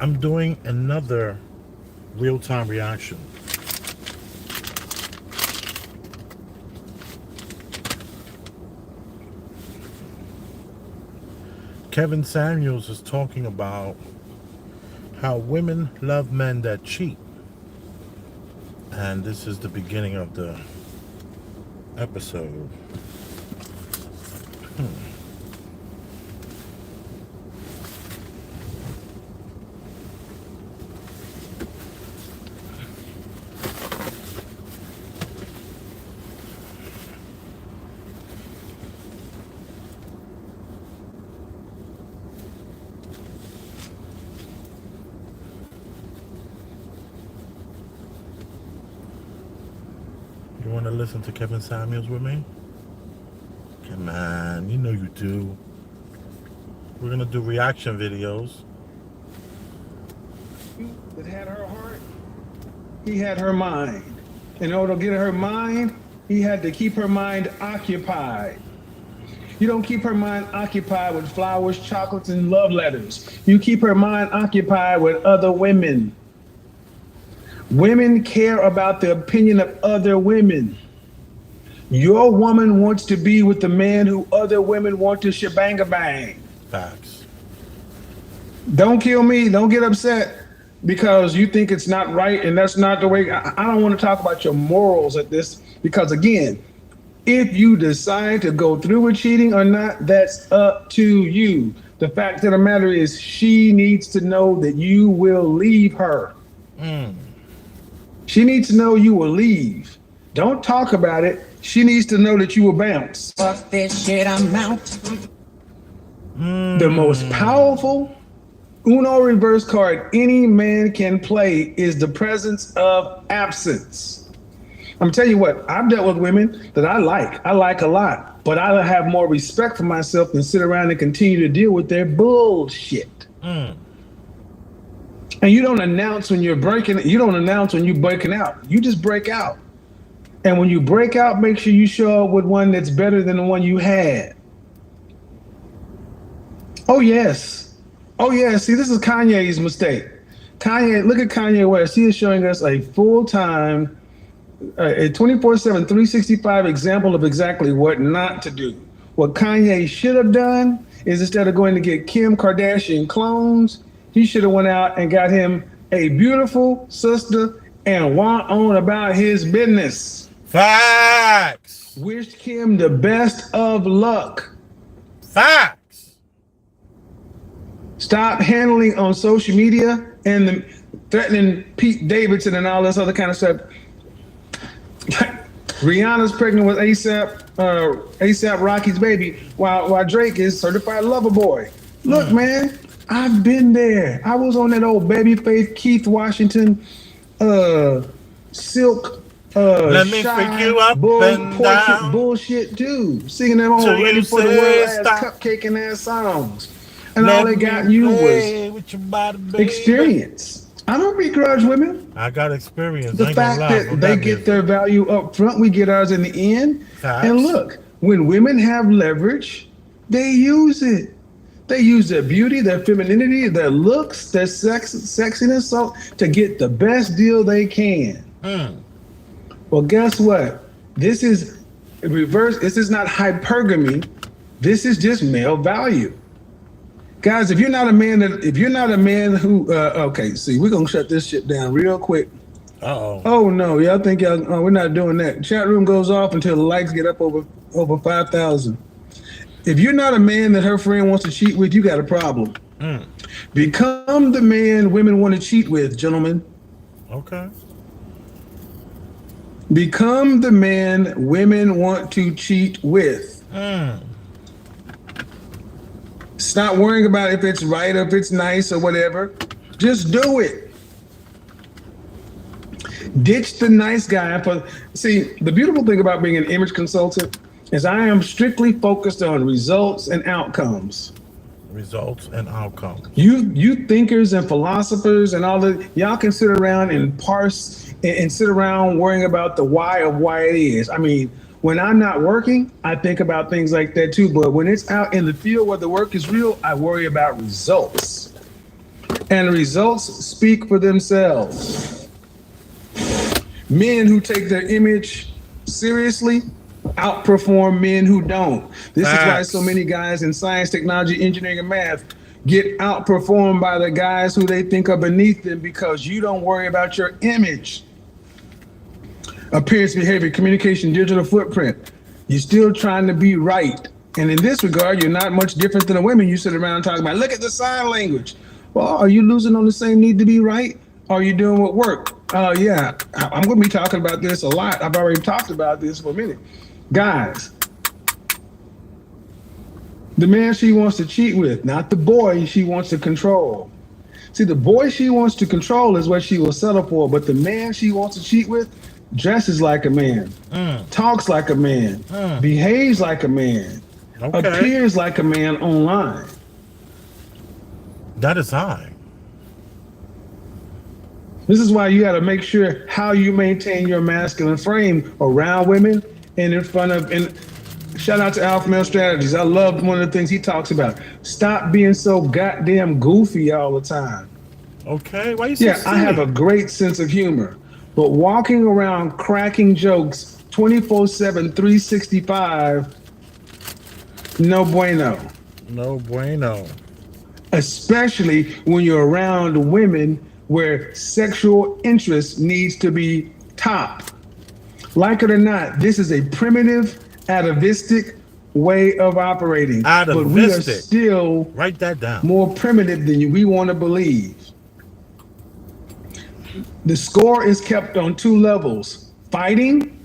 I'm doing another real-time reaction. Kevin Samuels is talking about how women love men that cheat. And this is the beginning of the episode. You want to listen to Kevin Samuels with me? Come on, you know you do. We're going to do reaction videos. That had her heart, he had her mind. In order to get her mind, he had to keep her mind occupied. You don't keep her mind occupied with flowers, chocolates, and love letters. You keep her mind occupied with other women. Women care about the opinion of other women. Your woman wants to be with the man who other women want to shebang-a-bang. Facts. Don't kill me. Don't get upset because you think it's not right and that's not the way. I don't want to talk about your morals at this because, again, if you decide to go through with cheating or not, that's up to you. The fact of the matter is she needs to know that you will leave her. She needs to know you will leave. Don't talk about it. She needs to know that you will bounce. Fuck this shit, I'm out. The most powerful Uno reverse card any man can play is the presence of absence. I'm telling you what, I've dealt with women that I like a lot, but I have more respect for myself than sit around and continue to deal with their bullshit. And you don't announce when you're breaking, you don't announce when you're breaking out. You just break out. And when you break out, make sure you show up with one that's better than the one you had. Oh, yes. Oh, yeah. See, this is Kanye's mistake. Kanye, look at Kanye West. He is showing us a full-time, a 24/7, 365 example of exactly what not to do. What Kanye should have done is instead of going to get Kim Kardashian clones, he should have went out and got him a beautiful sister and went on about his business. Facts. Wished Kim the best of luck. Facts. Stop handling on social media and threatening Pete Davidson and all this other kind of stuff. Rihanna's pregnant with ASAP Rocky's baby, while Drake is certified lover boy. Look, man, I've been there. I was on that old Babyface Keith Washington silk Let me freak you up and down. Bullshit too. Singing them old Till Ready you for the say World ass stop. cupcaking ass songs. And all they got you was experience. I don't begrudge women. I got experience. The fact that they get their value up front, we get ours in the end. Facts. And look, when women have leverage, they use it. They use their beauty, their femininity, their looks, their sexiness so to get the best deal they can. Well, guess what? This is reverse. This is not hypergamy. This is just male value. Guys, if you're not a man who, okay, see, we're gonna shut this shit down real quick. Oh no, y'all think we're not doing that. Chat room goes off until the likes get up over 5,000. If you're not a man that her friend wants to cheat with, you got a problem. Become the man women want to cheat with, gentlemen. Okay. Become the man women want to cheat with. Stop worrying about if it's right or if it's nice or whatever. Just do it. Ditch the nice guy. See, the beautiful thing about being an image consultant is I am strictly focused on results and outcomes. Results and outcomes. You thinkers and philosophers and all that, y'all can sit around and parse and sit around worrying about the why of why it is. I mean, when I'm not working, I think about things like that too. But when it's out in the field where the work is real, I worry about results. and results speak for themselves. Men who take their image seriously outperform men who don't. This is why so Facts. many guys in science, technology, engineering, and math get outperformed by the guys who they think are beneath them because you don't worry about your image. Appearance, behavior, communication, digital footprint. You're still trying to be right. And in this regard, you're not much different than the women you sit around talking about. Look at the sign language. Well, are you losing on the same need to be right? Or are you doing what work? Yeah, I'm going to be talking about this a lot. I've already talked about this for a minute. Guys, the man she wants to cheat with, not the boy she wants to control. See, the boy she wants to control is what she will settle for, but the man she wants to cheat with dresses like a man, talks like a man, behaves like a man, Okay. appears like a man online. That is high. This is why you got to make sure how you maintain your masculine frame around women and in front of. And shout out to Alpha Male Strategies. I love one of the things he talks about. Stop being so goddamn goofy all the time. Okay. Why you so Yeah, silly? I have a great sense of humor, but walking around cracking jokes 24/7, 365, no bueno. No bueno. Especially when you're around women where sexual interest needs to be top. Like it or not, this is a primitive, atavistic way of operating. But we are Atavistic. still Write that down. more primitive than we want to believe. The score is kept on two levels: fighting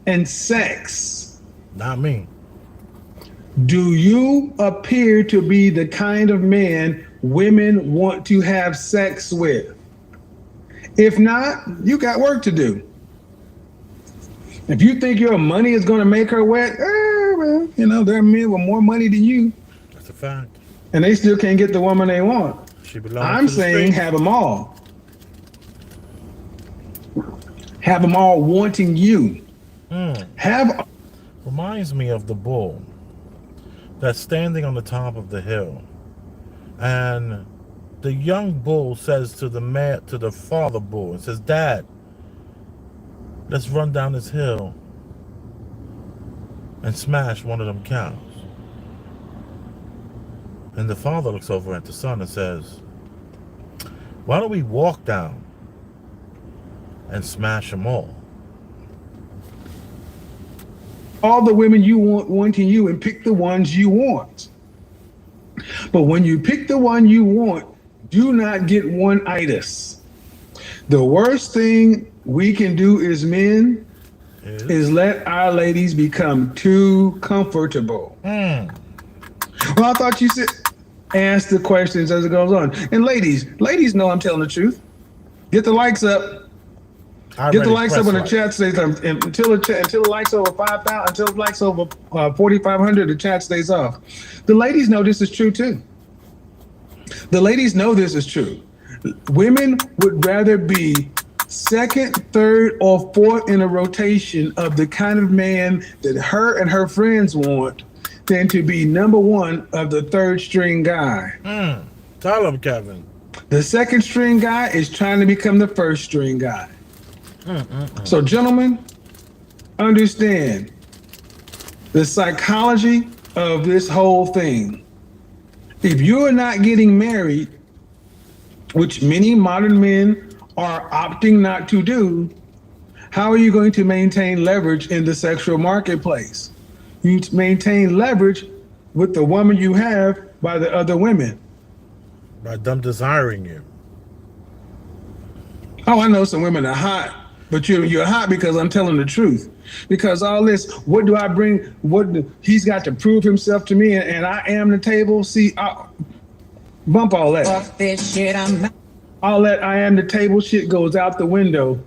and sex. Not me. Do you appear to be the kind of man women want to have sex with? If not, you got work to do. If you think your money is going to make her wet, well, there are men with more money than you, That's a fact. and they still can't get the woman they want. She belongs I'm to the saying streets. have them all. Have them all wanting you. Have Reminds me of the bull that's standing on the top of the hill, and the young bull says to the father bull, and says, "Dad, let's run down this hill and smash one of them cows." And the father looks over at the son and says, "Why don't we walk down and smash them all?" all the women you want wanting you and pick the ones you want. But when you pick the one you want, do not get one itis. The worst thing we can do as men is let our ladies become too comfortable. Well, I thought you said ask the questions as it goes on. And ladies know I'm telling the truth. Get the likes up. Get the likes up on the chat stays until the likes over 5,000, until the likes over 4,500, the chat stays off. The ladies know this is true too. The ladies know this is true. Women would rather be second, third, or fourth in a rotation of the kind of man that her and her friends want than to be number one of the third string guy. Tell him, Kevin. The second string guy is trying to become the first string guy. So, gentlemen, understand the psychology of this whole thing. If you're not getting married, which many modern men are opting not to do, how are you going to maintain leverage in the sexual marketplace? You maintain leverage with the woman you have by the other women. By them desiring you. Oh, I know some women are hot. But you're hot because I'm telling the truth. Because all this, what do I bring? He's got to prove himself to me, and I am the table. See, bump all that. Fuck this shit, I'm out. All that I am the table shit goes out the window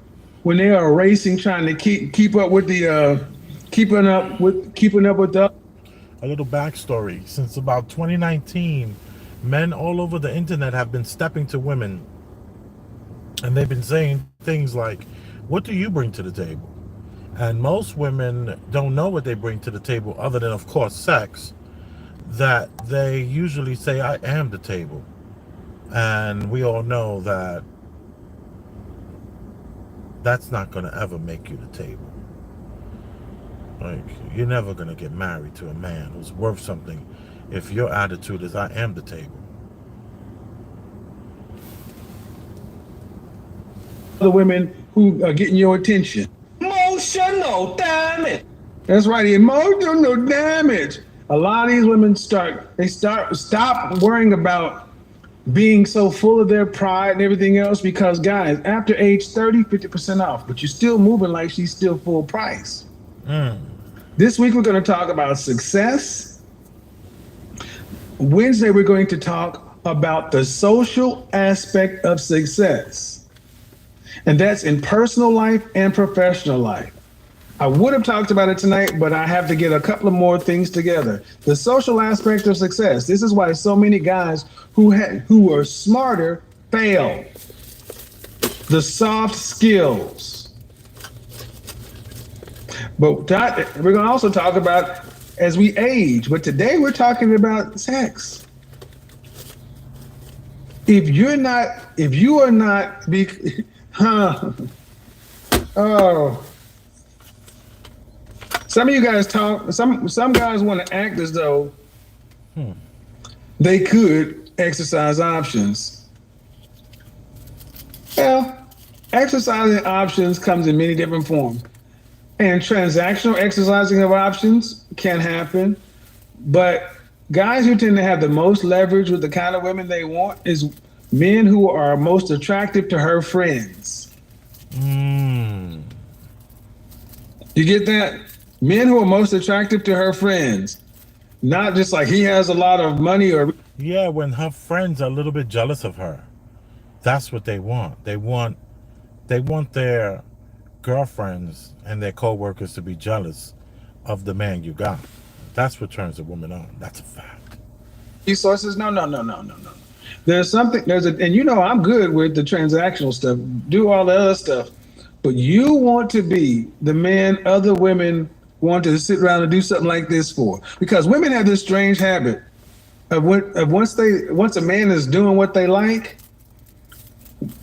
when they are racing, trying to keep up with the keeping up with the. A little backstory: since about 2019, men all over the internet have been stepping to women, and they've been saying things like, "What do you bring to the table?" And most women don't know what they bring to the table other than, of course, sex, that they usually say, "I am the table." And we all know that that's not going to ever make you the table. Like, you're never going to get married to a man who's worth something if your attitude is, I am the table. The women who are getting your attention. Emotional damage. That's right, emotional damage. A lot of these women stop worrying about being so full of their pride and everything else because, guys, after age 30, 50% off, but you're still moving like she's still full price. Mm. This week, we're going to talk about success. Wednesday, we're going to talk about the social aspect of success, and that's in personal life and professional life. I would have talked about it tonight, but I have to get a couple of more things together. The social aspect of success. This is why so many guys who are smarter fail. The soft skills. But we're going to also talk about as we age. But today we're talking about sex. If you are not, huh? Oh. Some of you guys talk. Some guys want to act as though they could exercise options. Well, exercising options comes in many different forms, and transactional exercising of options can happen. But guys who tend to have the most leverage with the kind of women they want is men who are most attractive to her friends. Mm. You get that? Men who are most attractive to her friends. Not just like he has a lot of money or Yeah, when her friends are a little bit jealous of her, that's what they want. They want their girlfriends and their co-workers to be jealous of the man you got. That's what turns a woman on. That's a fact. resources. No, no, no, no, no, no. And I'm good with the transactional stuff, do all the other stuff. But you want to be the man other women want to sit around and do something like this for. Because women have this strange habit of once a man is doing what they like,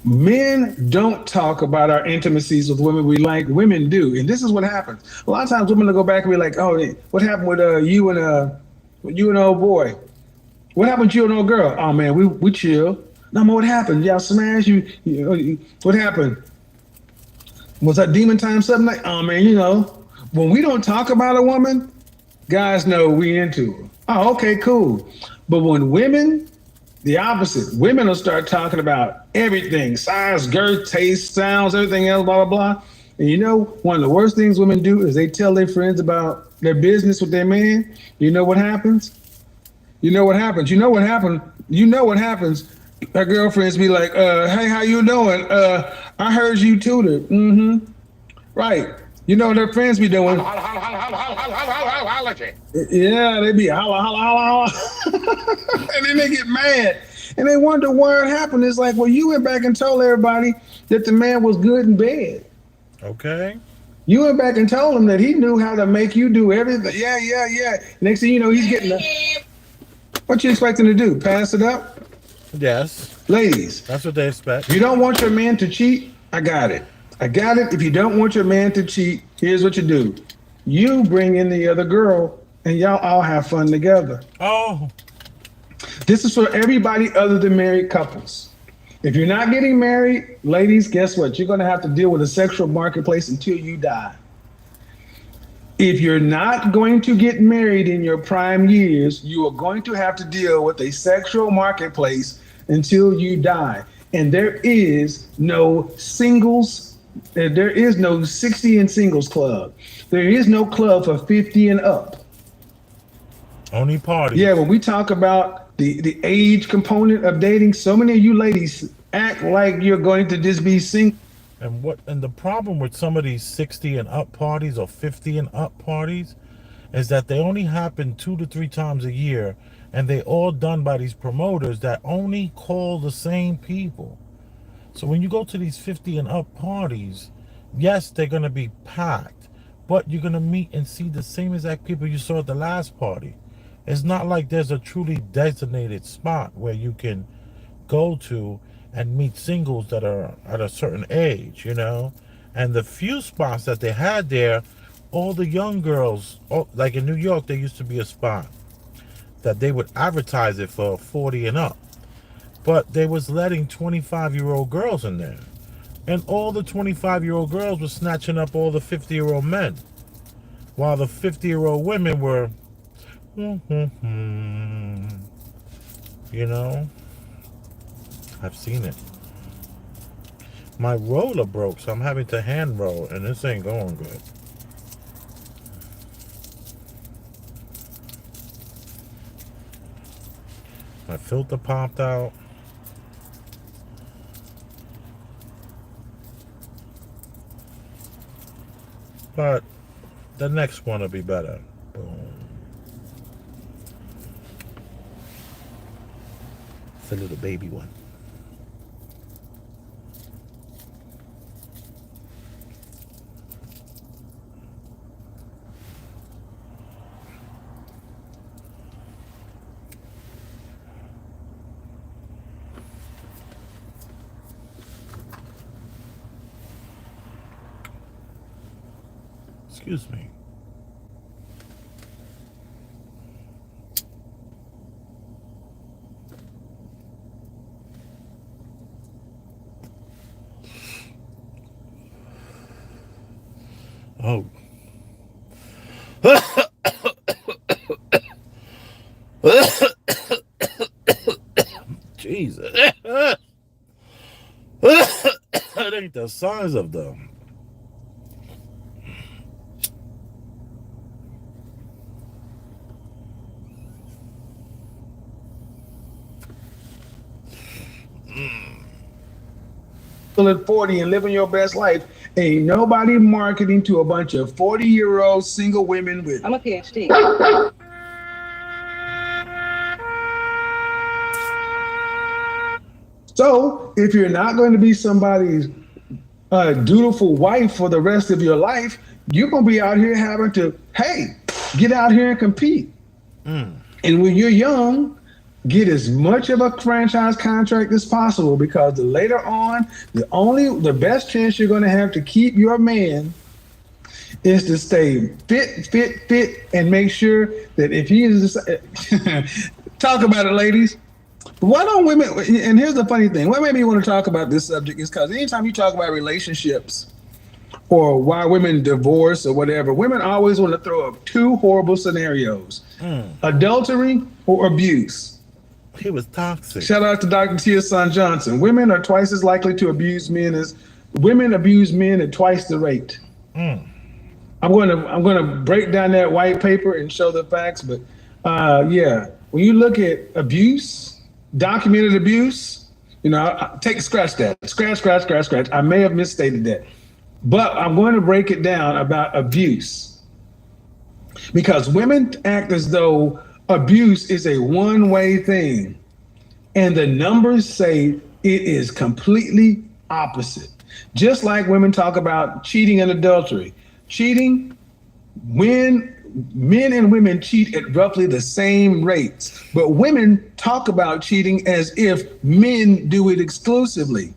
men don't talk about our intimacies with women we like. Women do, and this is what happens. A lot of times, women will go back and be like, "Oh, what happened with you and old boy? What happened to you and old girl? Oh man, we chill. No, man, what happened? Y'all smash you? What happened? Was that demon time something like? Oh man, when we don't talk about a woman, guys know we into her. Oh, okay, cool. But when women, the opposite, women will start talking about everything: size, girth, taste, sounds, everything else, blah blah blah. And one of the worst things women do is they tell their friends about their business with their man. You know what happens? You know what happens? You know what happened? You know what happens? Her girlfriends be like, hey, how you doing? I heard you tutored. Mm-hmm. Right. You know what their friends be doing? Yeah, they be holla, holla, holla. And then they get mad. And they wonder why it happened. It's like, well, you went back and told everybody that the man was good in bed. Okay. You went back and told him that he knew how to make you do everything. Yeah, yeah, yeah. Next thing you know, he's getting what you expecting to do? Pass it up? Yes. Ladies, That's what they expect. you don't want your man to cheat? I got it. I got it. If you don't want your man to cheat, here's what you do. You bring in the other girl and y'all all have fun together. Oh. This is for everybody other than married couples. If you're not getting married, ladies, guess what? You're going to have to deal with a sexual marketplace until you die. If you're not going to get married in your prime years, you are going to have to deal with a sexual marketplace until you die. And there is no singles, there is no 60 and singles club. There is no club for 50 and up. Only parties. Yeah, when we talk about the age component of dating, so many of you ladies act like you're going to just be single. And the problem with some of these 60 and up parties or 50 and up parties is that they only happen 2 to 3 times a year, and they all done by these promoters that only call the same people. So when you go to these 50 and up parties, yes, they're going to be packed, but you're going to meet and see the same exact people you saw at the last party. It's not like there's a truly designated spot where you can go to and meet singles that are at a certain age, And the few spots that they had there, all the young girls, like in New York, there used to be a spot that they would advertise it for 40 and up. But they was letting 25-year-old girls in there. And all the 25-year-old girls were snatching up all the 50-year-old men. While the 50-year-old women were, you know, I've seen it. My roller broke, so I'm having to hand roll, and this ain't going good. My filter popped out. But the next one will be better. Boom. It's a little baby one. Excuse me. Oh. Jesus. That ain't the size of them. At 40 and living your best life, ain't nobody marketing to a bunch of 40-year-old single women with. I'm a PhD. So if you're not going to be somebody's dutiful wife for the rest of your life, you're going to be out here having to, hey, get out here and compete. And when you're young, get as much of a franchise contract as possible, because the later on, the best chance you're going to have to keep your man is to stay fit, and make sure that if he is, talk about it, ladies. Why don't women, and here's the funny thing, what made me want to talk about this subject is because anytime you talk about relationships or why women divorce or whatever, women always want to throw up two horrible scenarios, adultery or abuse. He was toxic. Shout out to Dr. Tia Son Johnson. Women are twice as likely to abuse men as women abuse men at twice the rate. I'm gonna break down that white paper and show the facts, but yeah, when you look at abuse, documented abuse, scratch that. Scratch. I may have misstated that. But I'm going to break it down about abuse. Because women act as though abuse is a one-way thing. And the numbers say it is completely opposite. Just like women talk about cheating and adultery. Cheating, when men and women cheat at roughly the same rates, but women talk about cheating as if men do it exclusively.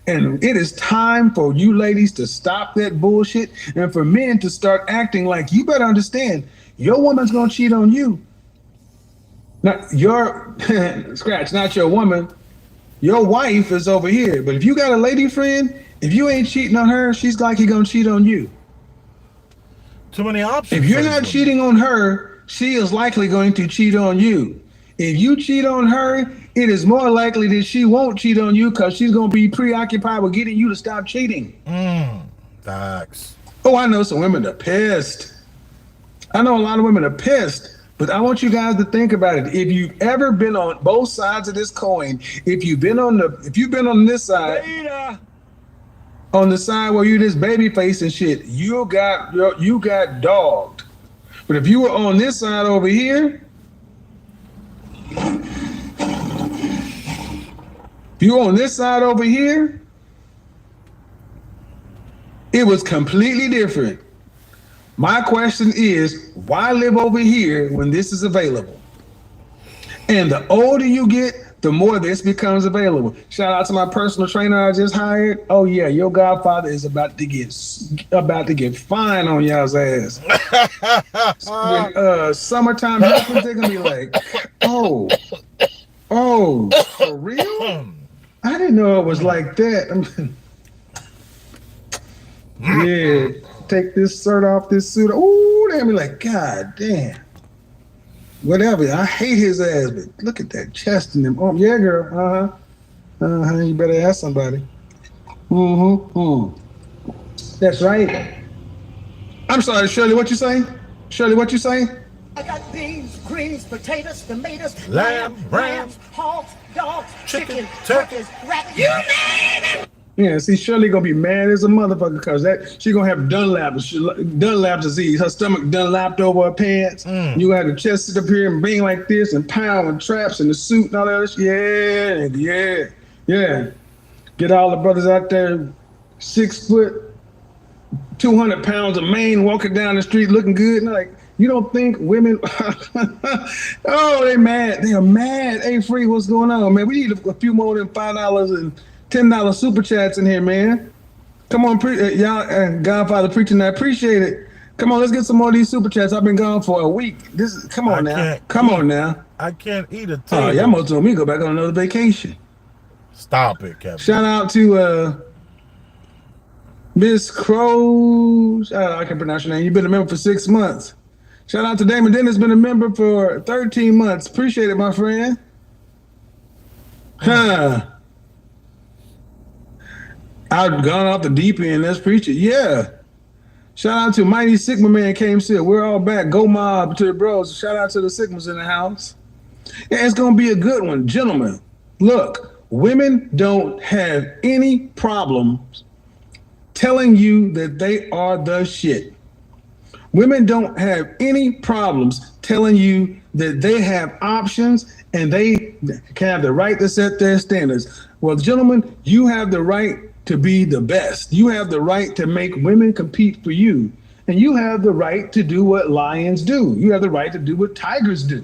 And it is time for you ladies to stop that bullshit and for men to start acting like, you better understand, your woman's gonna cheat on you. Not your not your woman. Your wife is over here. But if you got a lady friend, if you ain't cheating on her, she's likely gonna cheat on you. Too many options. If you're not cheating on her, she is likely going to cheat on you. If you cheat on her, it is more likely that she won't cheat on you because she's going to be preoccupied with getting you to stop cheating. Facts. Oh, I know some women are pissed. I know a lot of women are pissed, but I want you guys to think about it. If you've ever been on both sides of this coin, if you've been on this side, Beta. On the side where you this baby face and shit, you got dogged. But if you were on this side over here, it was completely different. My question is, why live over here when this is available? And the older you get, the more this becomes available. Shout out to my personal trainer I just hired. Oh yeah, your godfather is about to get fine on y'all's ass. When summertime happens, they're gonna be like, oh, for real? I didn't know it was like that. Yeah, take this shirt off, this suit. Ooh, they're gonna be like, God damn. Whatever. I hate his ass, but look at that chest in them. Oh, yeah, girl. You better ask somebody. Mm-hmm. That's right. I'm sorry, Shirley. What you saying? Shirley, what you saying? I got beans, greens, potatoes, tomatoes, Lamb, lamb, ram, rams, hogs, dogs, chicken, chicken, turkey. turkeys, rabbits. You name it! Yeah, see, Shirley gonna be mad as a motherfucker because she gonna have Dunlap disease. Her stomach Dunlapped over her pants. You gonna have the chest sit up here and bang like this and pound and traps and the suit and all that other shit. Yeah. Get all the brothers out there, 6 foot, 200 pounds of mane walking down the street looking good. And like, you don't think women? Oh, they mad. They are mad. Hey, Free, what's going on, man? We need a few more than $5 and $10 super chats in here, man. Come on, y'all, Godfather preaching. I appreciate it. Come on, let's get some more of these super chats. I've been gone for a week. Come on now. I can't eat a table. Oh, y'all must told me to go back on another vacation. Stop it, Kevin. Shout out to Miss Crow. I can pronounce your name. You've been a member for 6 months. Shout out to Damon Dennis, been a member for 13 months. Appreciate it, my friend. I've gone off the deep end. Let's preach it. Yeah. Shout out to Mighty Sigma Man came still. We're all back. Go mob to the bros. Shout out to the Sigmas in the house. Yeah, it's going to be a good one. Gentlemen, look, women don't have any problems telling you that they are the shit. Women don't have any problems telling you that they have options and they can have the right to set their standards. Well, gentlemen, you have the right to be the best. You have the right to make women compete for you. And you have the right to do what lions do. You have the right to do what tigers do.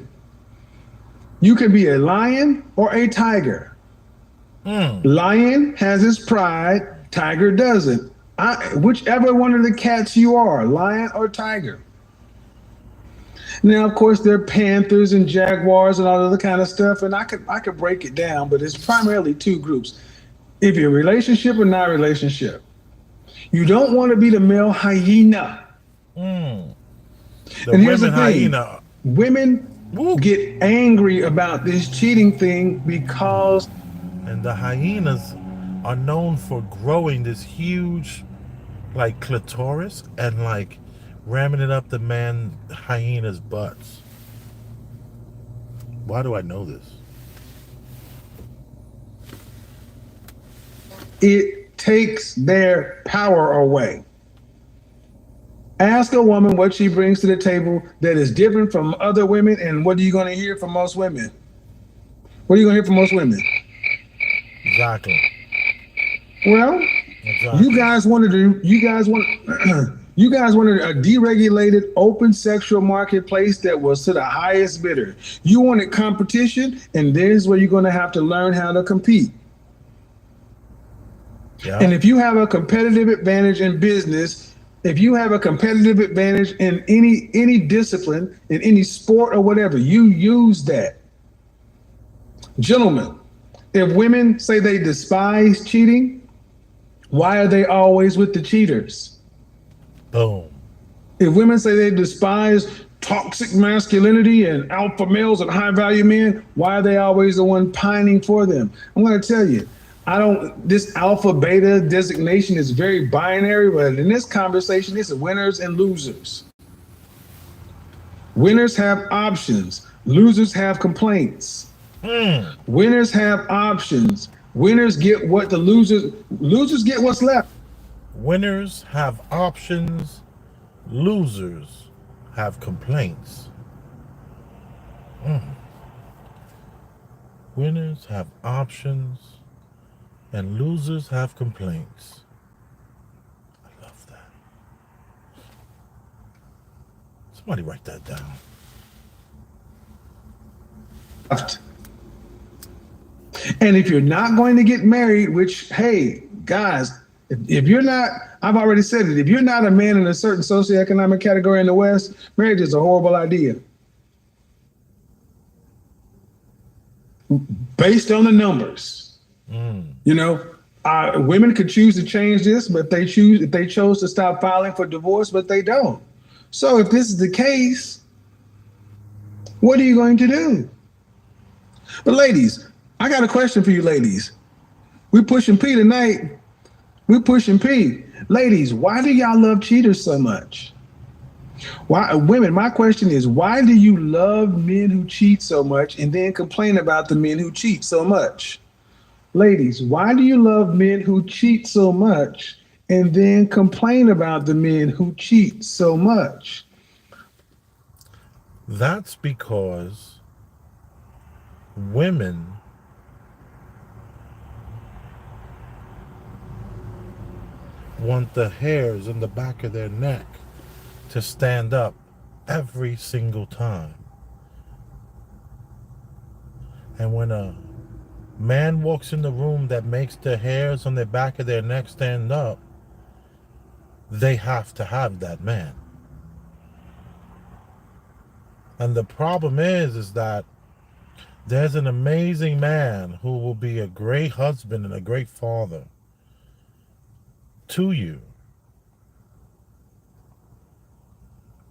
You can be a lion or a tiger. Lion has his pride, tiger doesn't. Whichever one of the cats you are, lion or tiger. Now, of course, there are panthers and jaguars and all other kind of stuff, and I could break it down, but it's primarily 2 groups. If you're relationship or not relationship, you don't want to be the male hyena. And here's the thing: hyena. Women get angry about this cheating thing because, and the hyenas are known for growing this huge, like, clitoris and like ramming it up the man hyena's butts. Why do I know this? it takes their power away. Ask a woman what she brings to the table that is different from other women, and what are you going to hear from most women? What are you going to hear from most women? Exactly. Well, you guys wanted a deregulated, open sexual marketplace that was to the highest bidder. You wanted competition, and this is where you're going to have to learn how to compete. Yeah. And if you have a competitive advantage in business, if you have a competitive advantage in any discipline, in any sport or whatever, you use that. Gentlemen, if women say they despise cheating, why are they always with the cheaters? Boom. If women say they despise toxic masculinity and alpha males and high value men, why are they always the one pining for them? I'm going to tell you, this alpha beta designation is very binary, but in this conversation, it's winners and losers. Winners have options. Losers have complaints. Winners have options. Winners get what the losers get what's left. Winners have options. Losers have complaints. Winners have options and losers have complaints. I love that. Somebody write that down. And if you're not going to get married, which, hey, guys, if you're not, I've already said it, if you're not a man in a certain socioeconomic category in the West, marriage is a horrible idea. Based on the numbers. You know, women could choose to change this, but if they chose to stop filing for divorce, but they don't. So if this is the case, what are you going to do? But ladies, I got a question for you ladies. We pushing P tonight. We pushing P. Ladies, why do y'all love cheaters so much? Why, women, my question is, why do you love men who cheat so much and then complain about the men who cheat so much? Ladies, why do you love men who cheat so much and then complain about the men who cheat so much? That's because women want the hairs in the back of their neck to stand up every single time. And when a man walks in the room that makes the hairs on the back of their neck stand up, they have to have that man. And the problem is that there's an amazing man who will be a great husband and a great father to you.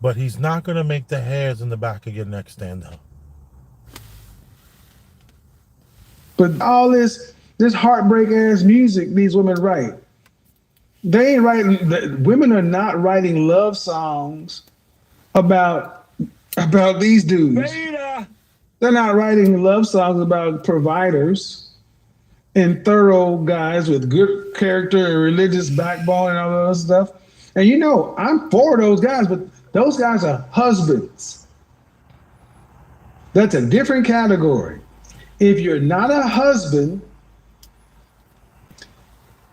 But he's not going to make the hairs in the back of your neck stand up. But all this heartbreak ass music these women write, they ain't writing. Women are not writing love songs about these dudes. Beta. They're not writing love songs about providers and thorough guys with good character and religious backbone and all that other stuff. And you know, I'm for those guys, but those guys are husbands. That's a different category. If you're not a husband,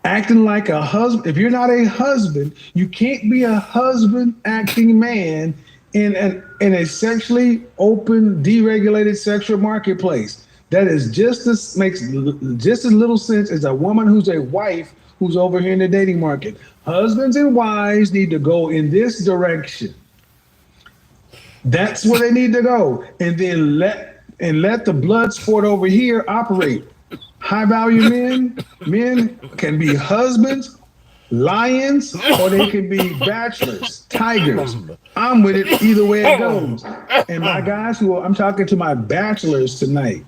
acting like a husband, if you're not a husband, you can't be a husband acting man in a sexually open, deregulated sexual marketplace. That is makes just as little sense as a woman who's a wife who's over here in the dating market. Husbands and wives need to go in this direction. That's where they need to go. And then let the blood sport over here operate. High value men can be husbands, lions, or they can be bachelors, tigers. I'm with it either way it goes. And my guys I'm talking to my bachelors tonight.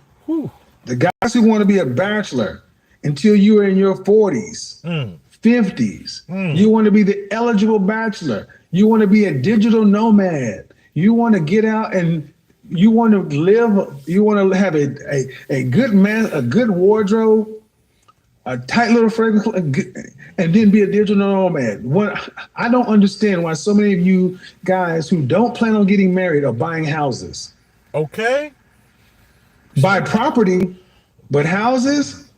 The guys who want to be a bachelor until you are in your 40s, 50s. You want to be the eligible bachelor. You want to be a digital nomad. You want to get out and you want to live, you want to have a good man, a good wardrobe, a tight little fragrance, and then be a digital nomad. I don't understand why so many of you guys who don't plan on getting married are buying houses. Okay. Buy property, but houses?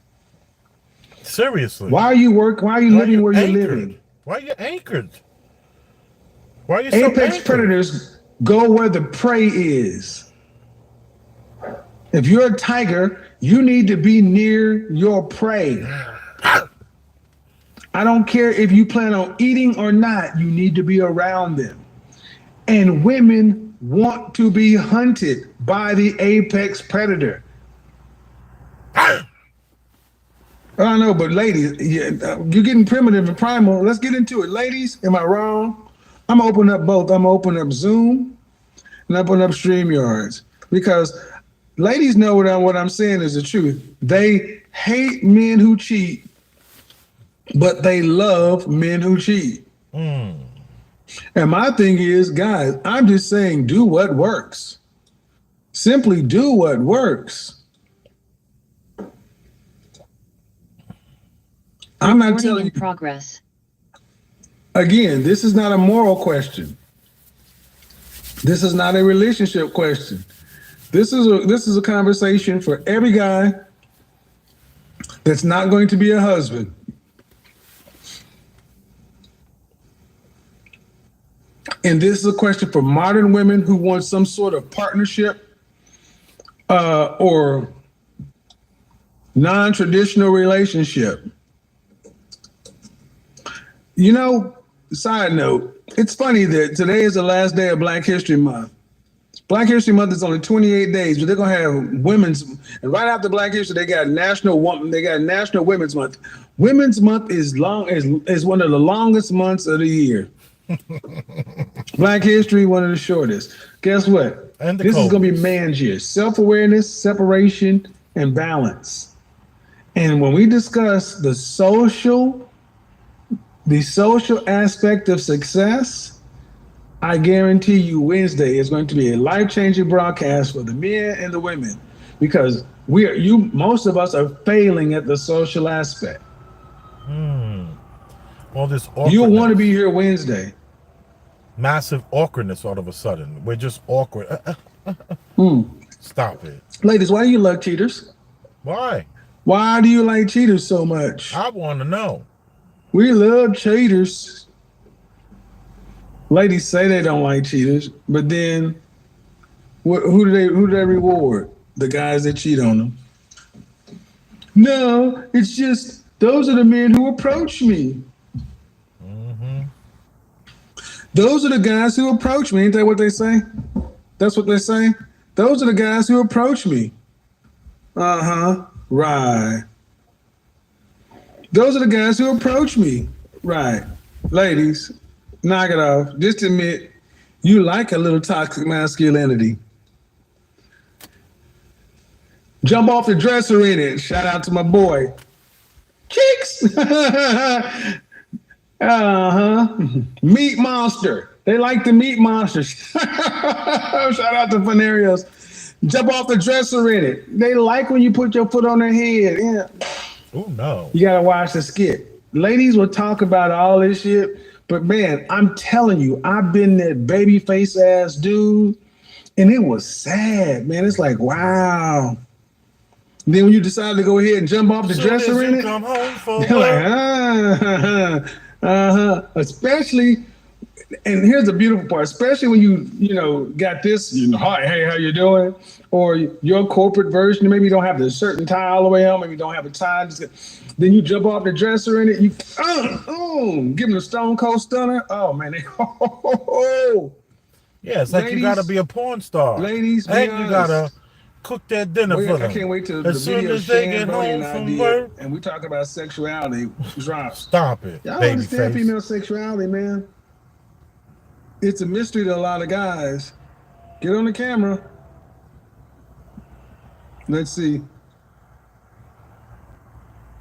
Seriously. Why are you living where you're living? Why are you anchored? Why are you so Apex anchored? predators go where the prey is. If you're a tiger, you need to be near your prey. I don't care if you plan on eating or not, you need to be around them. And women want to be hunted by the apex predator. I don't know, but ladies, you're getting primitive and primal. Let's get into it. Ladies, am I wrong? I'm gonna open up both. I'm gonna open up Zoom and open up StreamYards because ladies know what I'm saying is the truth. They hate men who cheat, but they love men who cheat. And my thing is, guys, I'm just saying, do what works. Simply do what works. I'm not telling you. Progress. Again, this is not a moral question. This is not a relationship question. This is a conversation for every guy that's not going to be a husband. And this is a question for modern women who want some sort of partnership or Non-traditional relationship. You know, side note, it's funny that today is the last day of Black History Month. Black History Month is only 28 days, but they're gonna have women's. And right after Black History, they got National Women's Month. Women's Month is one of the longest months of the year. Black History, one of the shortest. Guess what? And This is gonna be man's year. Self-awareness, separation, and balance. And when we discuss the social aspect of success, I guarantee you Wednesday is going to be a life-changing broadcast for the men and the women, because most of us are failing at the social aspect. All this awkwardness. You'll want to be here Wednesday. Massive awkwardness all of a sudden. We're just awkward. Stop it. Ladies, why do you like cheaters? Why? Why do you like cheaters so much? I want to know. We love cheaters. Ladies say they don't like cheaters, but then who do they reward? The guys that cheat on them. No, it's just those are the men who approach me. Those are the guys who approach me. Ain't that what they say? That's what they say. Those are the guys who approach me. Right. Those are the guys who approach me. Right. Ladies, knock it off. Just admit you like a little toxic masculinity. Jump off the dresser in it. Shout out to my boy. Cheeks. Meat monster. They like the meat monsters. Shout out to Venerios. Jump off the dresser in it. They like when you put your foot on their head. Yeah. Oh no. You gotta watch the skit. Ladies will talk about all this shit, but man, I'm telling you, I've been that baby face ass dude, and it was sad, man. It's like, wow. And then when you decide to go ahead and jump off the dresser in it, come home for you're like, especially, and here's the beautiful part, especially when you got this, hi, hey, how you doing? Or your corporate version, maybe you don't have the shirt and tie all the way on, maybe you don't have a tie, then you jump off the dresser in it, you give them a stone cold stunner. Oh man, yeah, it's like ladies, you gotta be a porn star. Ladies, and you gotta cook that dinner for them. I can't wait till as the soon video as they Shan get Boyan home from idea, work. and we talk about sexuality drops. Stop it, Y'all baby understand face. female sexuality, man? It's a mystery to a lot of guys. Get on the camera. Let's see.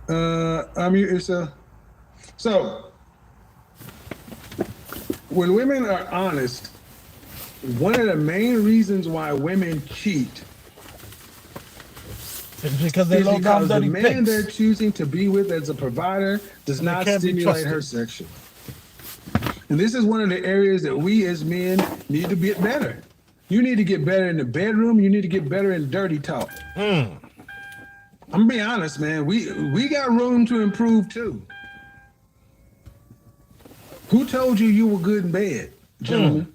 Unmute yourself. So, when women are honest, one of the main reasons why women cheat It's because they is love because the dirty man pics. they're choosing to be with as a provider does not can't be stimulate trusted. her sexually. And this is one of the areas that we as men need to get better. You need to get better in the bedroom. You need to get better in dirty talk. I'm gonna be honest, man. We got room to improve too. Who told you were good in bed, gentlemen?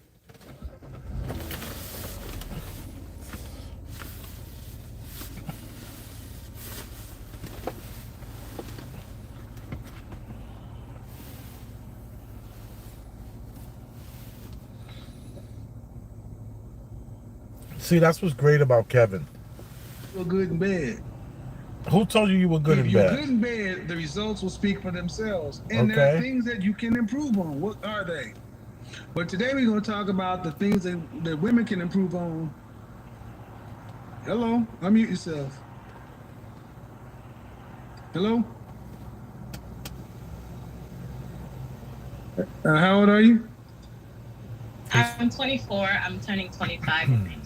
See, that's what's great about Kevin. You were good in bed. Who told you were good If in you're bed? good in bed, the results will speak for themselves. And there are Okay. things that you can improve on. What are they? But today we're going to talk about the things that women can improve on. Hello, unmute yourself. Hello? How old are you? I'm 24. I'm turning 25, I think.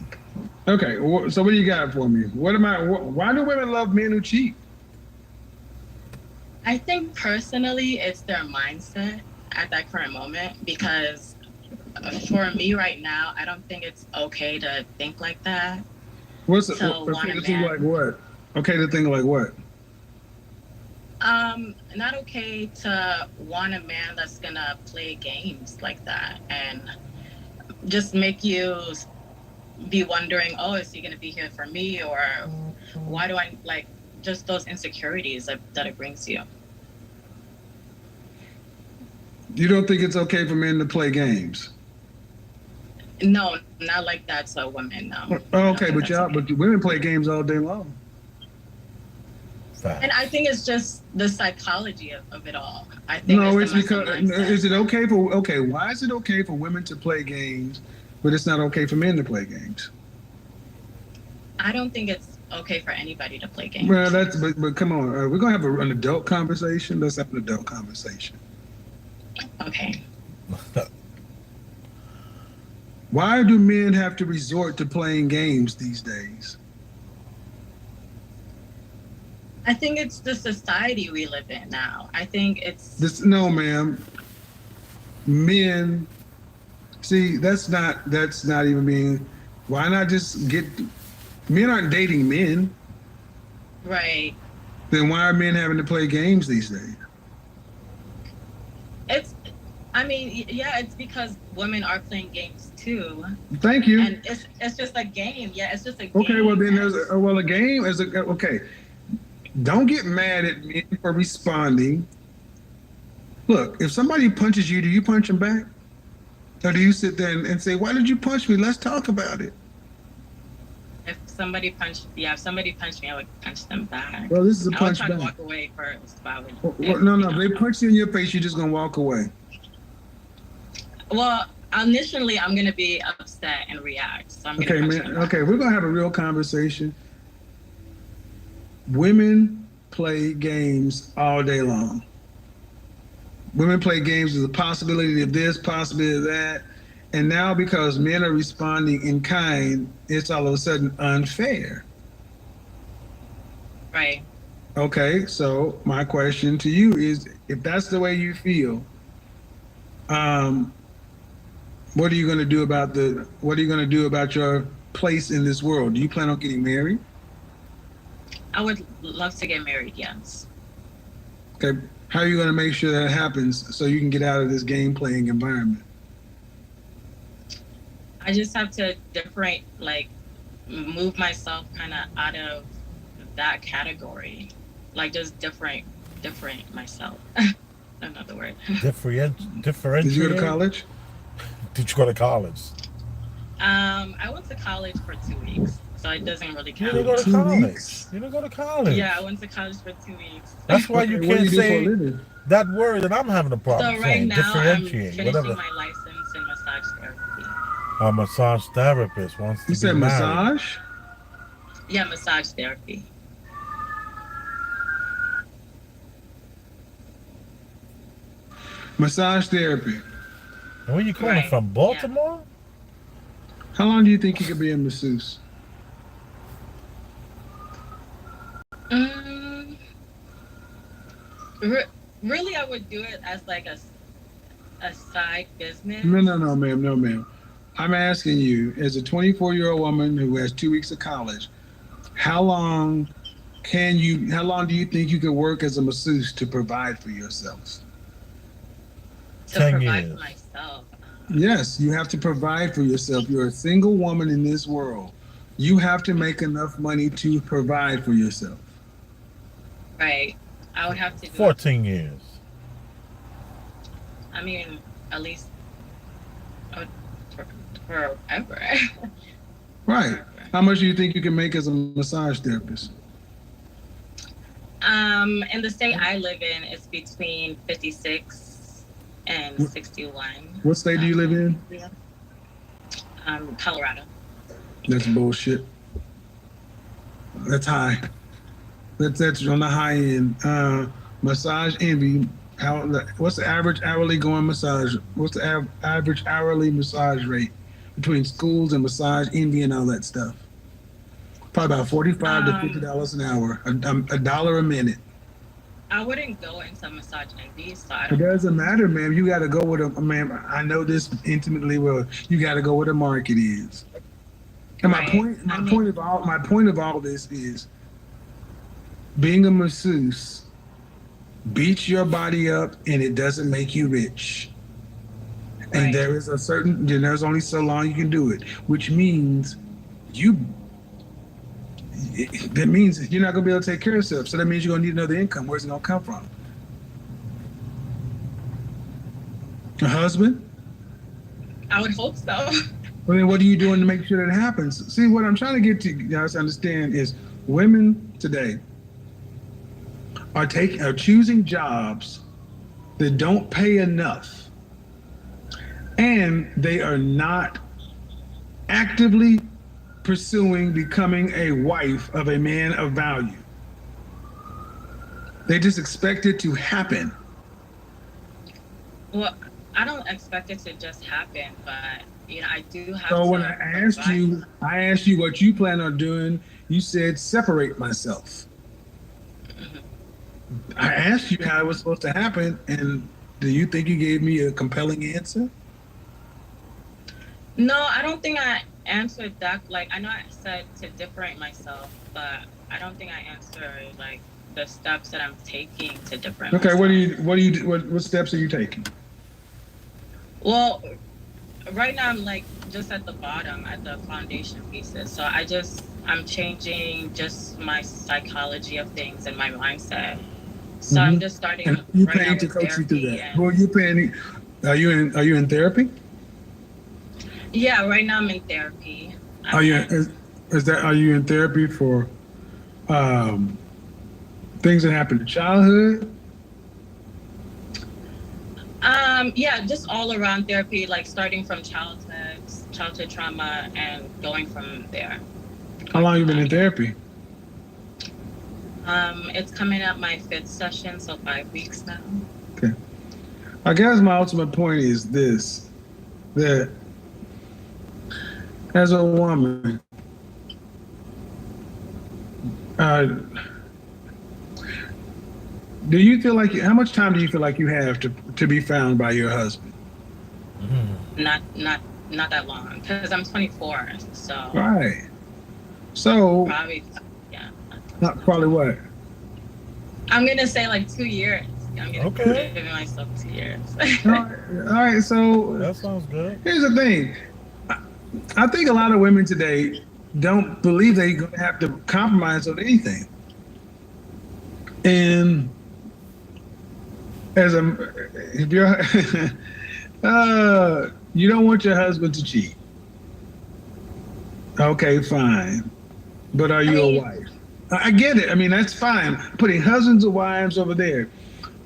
Okay, so what do you got for me? Why do women love men who cheat? I think personally it's their mindset at that current moment, because for me right now, I don't think it's okay to think like that. What's So okay want to a think man. like what? Okay to think like what? Not okay to want a man that's gonna play games like that and just make you be wondering, oh, is he gonna be here for me, or why do I just those insecurities that it brings you. You don't think it's okay for men to play games? No, not like that to women. No. Oh, I don't okay, think but that's okay. women play games all day long. And I think it's just the psychology of it all. I think No, it's it's the because mental mindset. is it okay for why is it okay for women to play games, but it's not okay for men to play games? I don't think it's okay for anybody to play games. Well, but come on, we're gonna have an adult conversation. Let's have an adult conversation. Okay. Why do men have to resort to playing games these days? I think it's the society we live in now. I think it's No, ma'am. Men, see, that's not even being. Why not just get? Men aren't dating men. right. Then why are men having to play games these days? I mean, yeah, it's because women are playing games too. Thank you. And it's just a game. Yeah, it's just a game. Okay, well then there's a game is okay. Don't get mad at me for responding. Look, if somebody punches you, do you punch them back? Or do you sit there and say, why did you punch me? Let's talk about it. If somebody punched me, I would punch them back. Well, this is a I would punch try back. to walk away first. But I would, No, they punch you in your face, you're just gonna walk away. Well, initially, I'm gonna be upset and react. So I'm gonna Okay, punch man. them back. Okay, we're gonna have a real conversation. Women play games all day long. Women play games with the possibility of this, possibility of that. And now because men are responding in kind, it's all of a sudden unfair. Right. Okay, so my question to you is, if that's the way you feel, what are you going to do about your place in this world? Do you plan on getting married? I would love to get married. Yes. Okay, how are you going to make sure that happens so you can get out of this game playing environment? I just have to move myself kind of out of that category, like just different myself. Another word. Differentiate. Did you go to college? Did you go to college? I went to college for 2 weeks, so it doesn't really You count. didn't go to 2 college. weeks? You didn't go to college. Yeah, I went to college for 2 weeks. That's why you Okay, what do can't do for a say living? that word that I'm having a problem So right saying. now, I'm Differentiate. finishing Whatever. my license in massage therapy. A massage therapist wants to You be said married. massage? Yeah, massage therapy. Massage therapy. And where you calling Right, from? Baltimore? How long do you think you could be a masseuse? Mm, really, I would do it as like a side business. No, ma'am, no, ma'am. I'm asking you, as a 24-year-old woman who has 2 weeks of college, how long do you think you could work as a masseuse to provide for yourself? To 10 provide years. for myself. Yes, you have to provide for yourself. You're a single woman in this world. You have to make enough money to provide for yourself. Right. I would have to do 14 years. I mean, at least forever. Right. How much do you think you can make as a massage therapist? In the state I live in, it's between 56 and 61. What state do you live in? Colorado. That's bullshit. That's high. That's on the high end. Massage envy. What's the average hourly going massage? What's the average hourly massage rate between schools and massage envy and all that stuff? Probably about $45 to $50 an hour, a dollar a minute. I wouldn't go into massage envy, so I It don't. doesn't matter, ma'am. You got to go with ma'am. I know this intimately well. You got to go where the market is. And my Right. point of all this is, being a masseuse beats your body up, and it doesn't make you rich. And Right. there's only so long you can do it, which means that means you're not going to be able to take care of yourself. So that means you're going to need another income. Where's it going to come from? A husband? I would hope so. Well, then what are you doing to make sure that happens? See, what I'm trying to get to you guys to understand is women today are choosing jobs that don't pay enough, and they are not actively pursuing becoming a wife of a man of value. They just expect it to happen. Well, I don't expect it to just happen, but I do have So to when I asked you what you plan on doing, you said separate myself. Mhm. I asked you how it was supposed to happen, and do you think you gave me a compelling answer? No, I don't think I answered that. Like, I know I said to differentiate myself, but I don't think I answered like the steps that I'm taking to differentiate Okay, myself. what steps are you taking? Well, right now I'm like just at the bottom, at the foundation pieces. So I'm changing just my psychology of things and my mindset. So I'm Hmm. just starting And you right now paying to with coach you through therapy that? and Who are you paying? Are you in therapy? yeah, right now I'm in therapy. Are I'm you in are you in therapy for um, things that happened in childhood? yeah, just all around therapy, like starting from childhood trauma and going from there. How Going long from you been in that. therapy? It's coming up my fifth session, so 5 weeks now. Okay. I guess my ultimate point is this: that as a woman, uh, do you feel like how much time do you feel like you have to be found by your husband? Not that long because I'm 24, so Right. So, probably yeah. not Not probably that long. what? I'm gonna say like 2 years. I'm gonna Okay, give myself 2 years. All right. So that sounds good. here's the thing. I, I think a lot of women today don't believe they're going to have to compromise on anything. And as a, if you're, you don't want your husband to cheat. Okay, fine. But are I you a mean, wife? I get it. I mean, that's fine. Putting husbands and wives over there.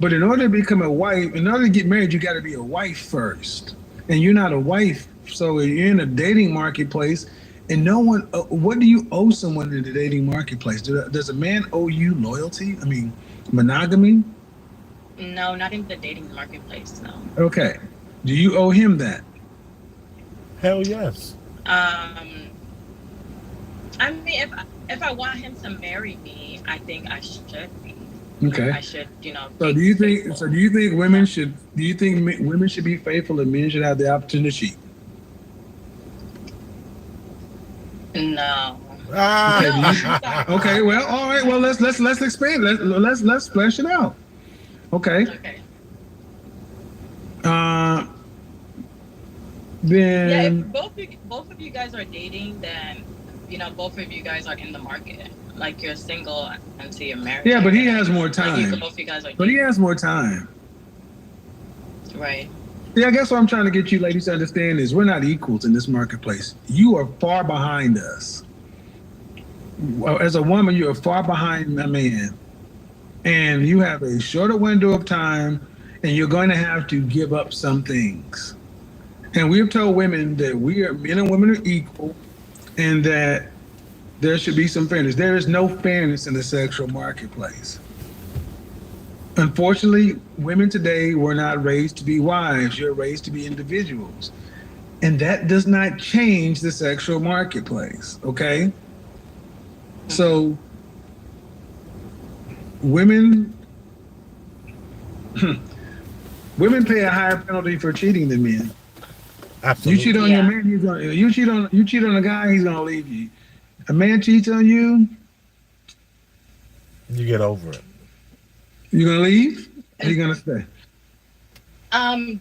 But in order to become a wife, in order to get married, you got to be a wife first. And you're not a wife. So you're in a dating marketplace, and no one, what do you owe someone in the dating marketplace? Does a man owe you loyalty? I mean, monogamy? no, not in the dating marketplace. No. Okay. Do you owe him that? Hell yes. Um, I mean, if I want him to marry me, I think I should be. Okay. I should, So be do you think? So faithful. do you think women So, should? Do you think women should be faithful and men should have the opportunity to cheat? no, Okay. no, stop. Okay. Well, all right. Well, let's expand. Let's flesh it out. Okay. Okay. Uh, Yeah, if then both of you guys are dating, then both of you guys are in the market. Like you're single until you're married. yeah, I but he guess. has more Like time. both of you guys are But he dating, has more time. right? Yeah, I guess what I'm trying to get you ladies to understand is we're not equals in this marketplace. You are far behind us. Well, as a woman, you are far behind a man, and you have a shorter window of time, and you're going to have to give up some things. And we've told women that we are men and women are equal, and that there should be some fairness. There is no fairness in the sexual marketplace. Unfortunately, women today were not raised to be wives. You're raised to be individuals. And that does not change the sexual marketplace. Okay. Hmm. So women women pay a higher penalty for cheating than men. You cheat Absolutely. on your Yeah. man, you cheat on a guy, he's gonna leave you. A man cheats on you, You get over it. you're gonna leave, or you And gonna stay?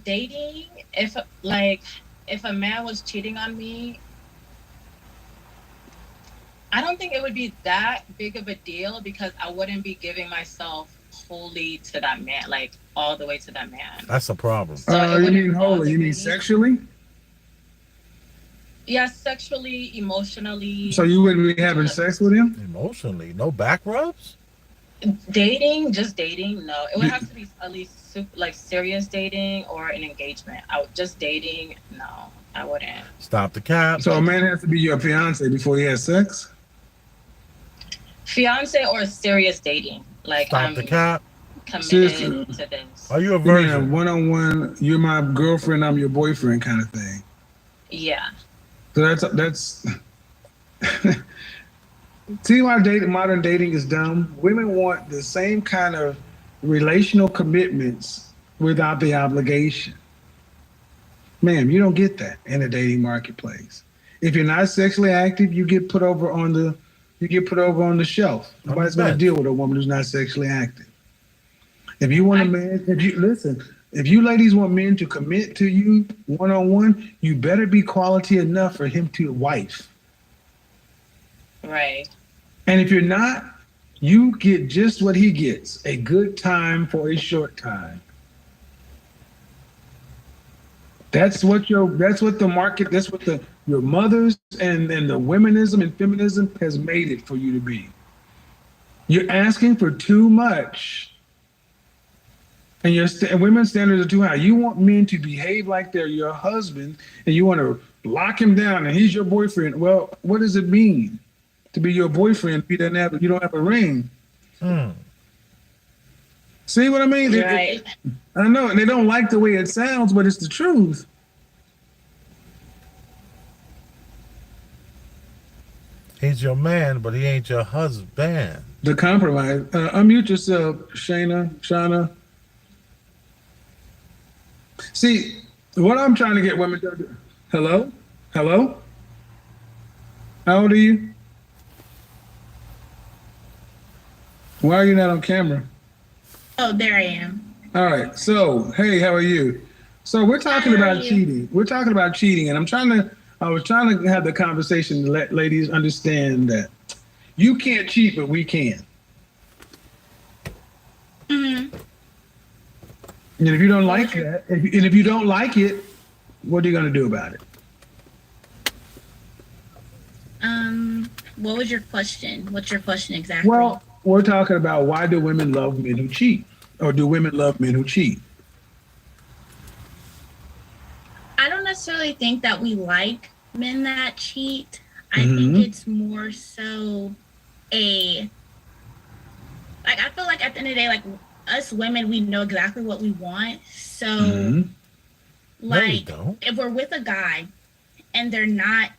dating, if a man was cheating on me, I don't think it would be that big of a deal because I wouldn't be giving myself wholly to that man, like all the way to that man. That's a problem. So it You wouldn't mean holy? bother You mean me. sexually? Yeah, sexually, So emotionally, you wouldn't be having to sex with him? Emotionally, no back rubs. dating, just dating. No, it would have to be at least like serious dating or an engagement. I would just dating. No, I wouldn't. Stop the cap. So a man has to be your fiance before he has sex? Fiance or serious dating. Like Stop the I'm cap. Sister, committed to this. Are you a you mean a virgin? one-on-one, you're my girlfriend, I'm your boyfriend kind of thing. Yeah. So that's see why modern dating is dumb? Women want the same kind of relational commitments without the obligation. Ma'am, you don't get that in the dating marketplace. If you're not sexually active, you get put over on the shelf. On the Nobody's going to bench. deal with a woman who's not sexually active. If you want a man, if you ladies want men to commit to you one on one, you better be quality enough for him to wife. Right. And if you're not, you get just what he gets, a good time for a short time. That's what the market, that's what your mothers and the womenism and feminism has made it for you to be. You're asking for too much. And women's standards are too high. You want men to behave like they're your husband, and you want to lock him down, and he's your boyfriend. Well, what does it mean to be your boyfriend if you don't have a ring? Mm. See what I mean? Right. I know, and they don't like the way it sounds, but it's the truth. He's your man, but he ain't your husband. The compromise. Unmute yourself, Shauna. See, what I'm trying to get women to do. Hello? Hello? How old are you? Why are you not on camera? Oh, there I am. All right. So, hey, how are you? So we're talking Hi, how are about you? cheating. We're talking about cheating, and I was trying to have the conversation to let ladies understand that you can't cheat, but we can. hmm And if you don't like that, and if you don't like it, what are you going to do about it? What was your question? What's your question exactly? Well, we're talking about why do women love men who cheat, or do women love men who cheat? I don't necessarily think that we like men that cheat. I Mhm. think it's more so I feel like at the end of the day, like us women, we know exactly what we want. So, Mhm. No, you like, don't. if we're with a guy and they're not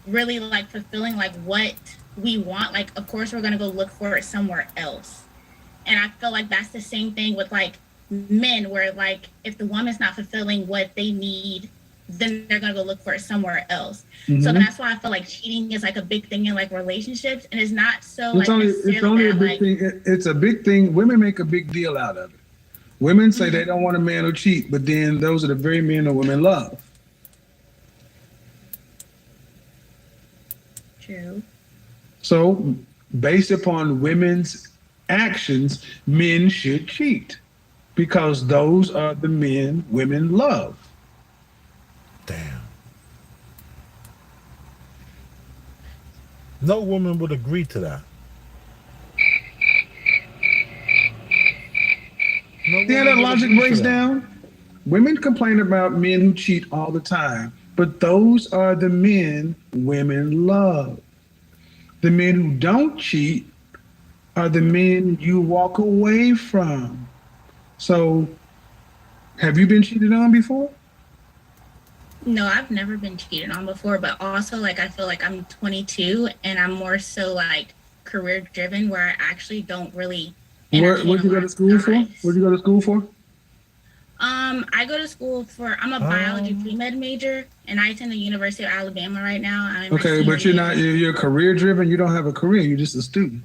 really like fulfilling like what we want, like of course we're gonna go look for it somewhere else. And I feel like that's the same thing with like men, where like if the woman's not fulfilling what they need, then they're gonna go look for it somewhere else. So Mhm. that's why I feel like cheating is like a big thing in like relationships, and it's not so It's like only necessarily a that big like thing. It's a big thing. Women make a big deal out of it. Women say Mhm. they don't want a man who cheat, but then those are the very men that women love. true. So, based upon women's actions, men should cheat because those are the men women love. Damn. No woman would agree to that. No See how woman that would logic agree to breaks that. down? Women complain about men who cheat all the time, but those are the men women love. The men who don't cheat are the men you walk away from. So, have you been cheated on before? No, I've never been cheated on before, but also like I feel like I'm 22 and I'm more so like career driven, where I actually don't really entertain Where'd a you go lot to of school for? guys. Where'd you go to school for? I go to school for, I'm a biology Um, pre-med major, and I attend the University of Alabama right now. I'm in my Okay, senior but you're year. not, you're career driven. You don't have a career. You're just a student.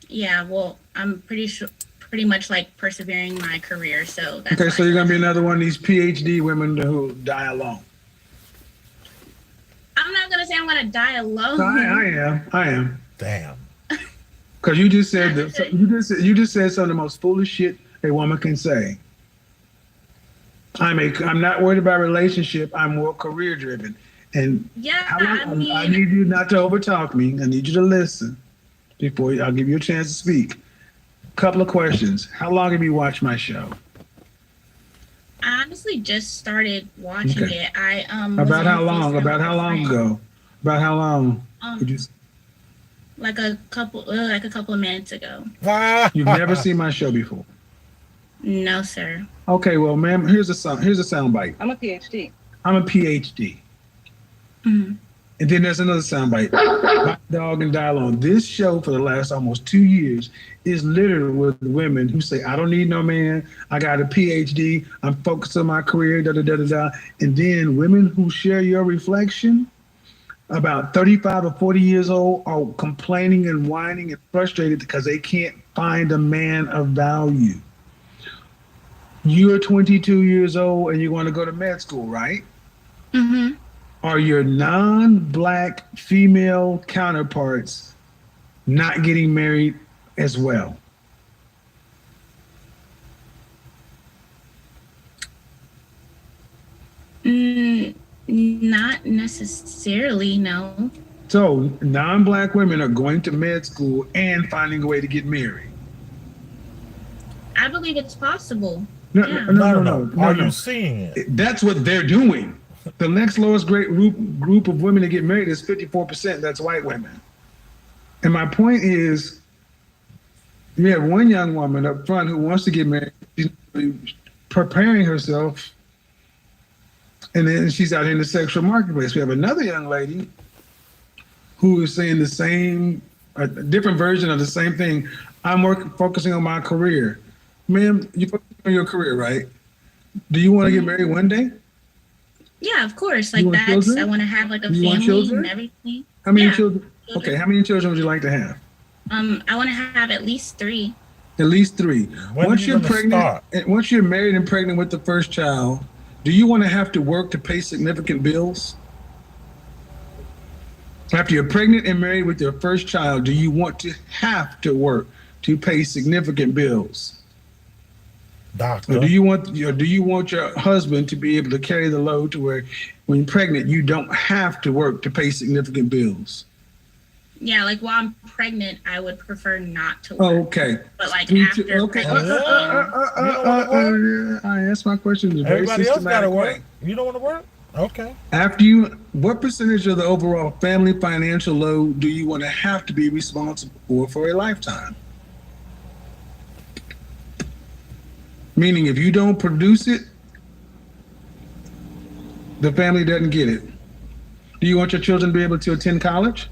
Yeah, well, I'm pretty much like persevering my career, so that's Okay, why so I you're feel gonna like be another one of these PhD women who die alone. I'm not gonna say I'm gonna die alone. I am. Damn. Because you just said you just said some of the most foolish shit a woman can say. I'm not worried about relationship. I'm more career driven. And Yeah, I need you not to overtalk me. I need you to listen before I'll give you a chance to speak. Couple of questions. How long have you watched my show? I honestly just started watching it. I About how long? About how long ago? About how long? Did you? Like a couple of minutes ago. You've never seen my show before. No, sir. Okay, well, ma'am, here's a sound bite. I'm a PhD. I'm a PhD. Mm-hmm. And then there's another soundbite. Hot Dog and Dialogue. This show for the last almost 2 years is littered with women who say, I don't need no man. I got a PhD. I'm focused on my career, da da da da da. And then women who share your reflection, about 35 or 40 years old, are complaining and whining and frustrated because they can't find a man of value. You're 22 years old and you want to go to med school, right? Mm-hmm. Are your non-black female counterparts not getting married as well? Not necessarily, no. So non-black women are going to med school and finding a way to get married. I believe it's possible. No. Are you seeing it? That's what they're doing. The next lowest grade group of women to get married is 54%. That's white women. And my point is, you have one young woman up front who wants to get married. She's preparing herself, and then she's out in the sexual marketplace. We have another young lady who is saying the same, a different version of the same thing. I'm focusing on my career. Ma'am, you're focusing on your career, right? Do you want to get married one day? Yeah, of course. Like that's children? I want to have like a You want family children? and everything. How many Yeah, children? Okay, how many children would you like to have? I want to have at least 3. At least 3. When Once are you you're gonna pregnant, start? and once you're married and pregnant with the first child, do you want to have to work to pay significant bills? After you're pregnant and married with your first child, do you want to have to work to pay significant bills? Doctor. Or do you want your husband to be able to carry the load to where when you're pregnant, you don't have to work to pay significant bills? Yeah, like while I'm pregnant, I would prefer not to work. Okay. But like Me after too. Okay. pregnancy, I asked my question in a very Everybody else got to systematic work. way. You don't want to work? Okay. What percentage of the overall family financial load do you want to have to be responsible for a lifetime? Meaning, if you don't produce it, the family doesn't get it. Do you want your children to be able to attend college?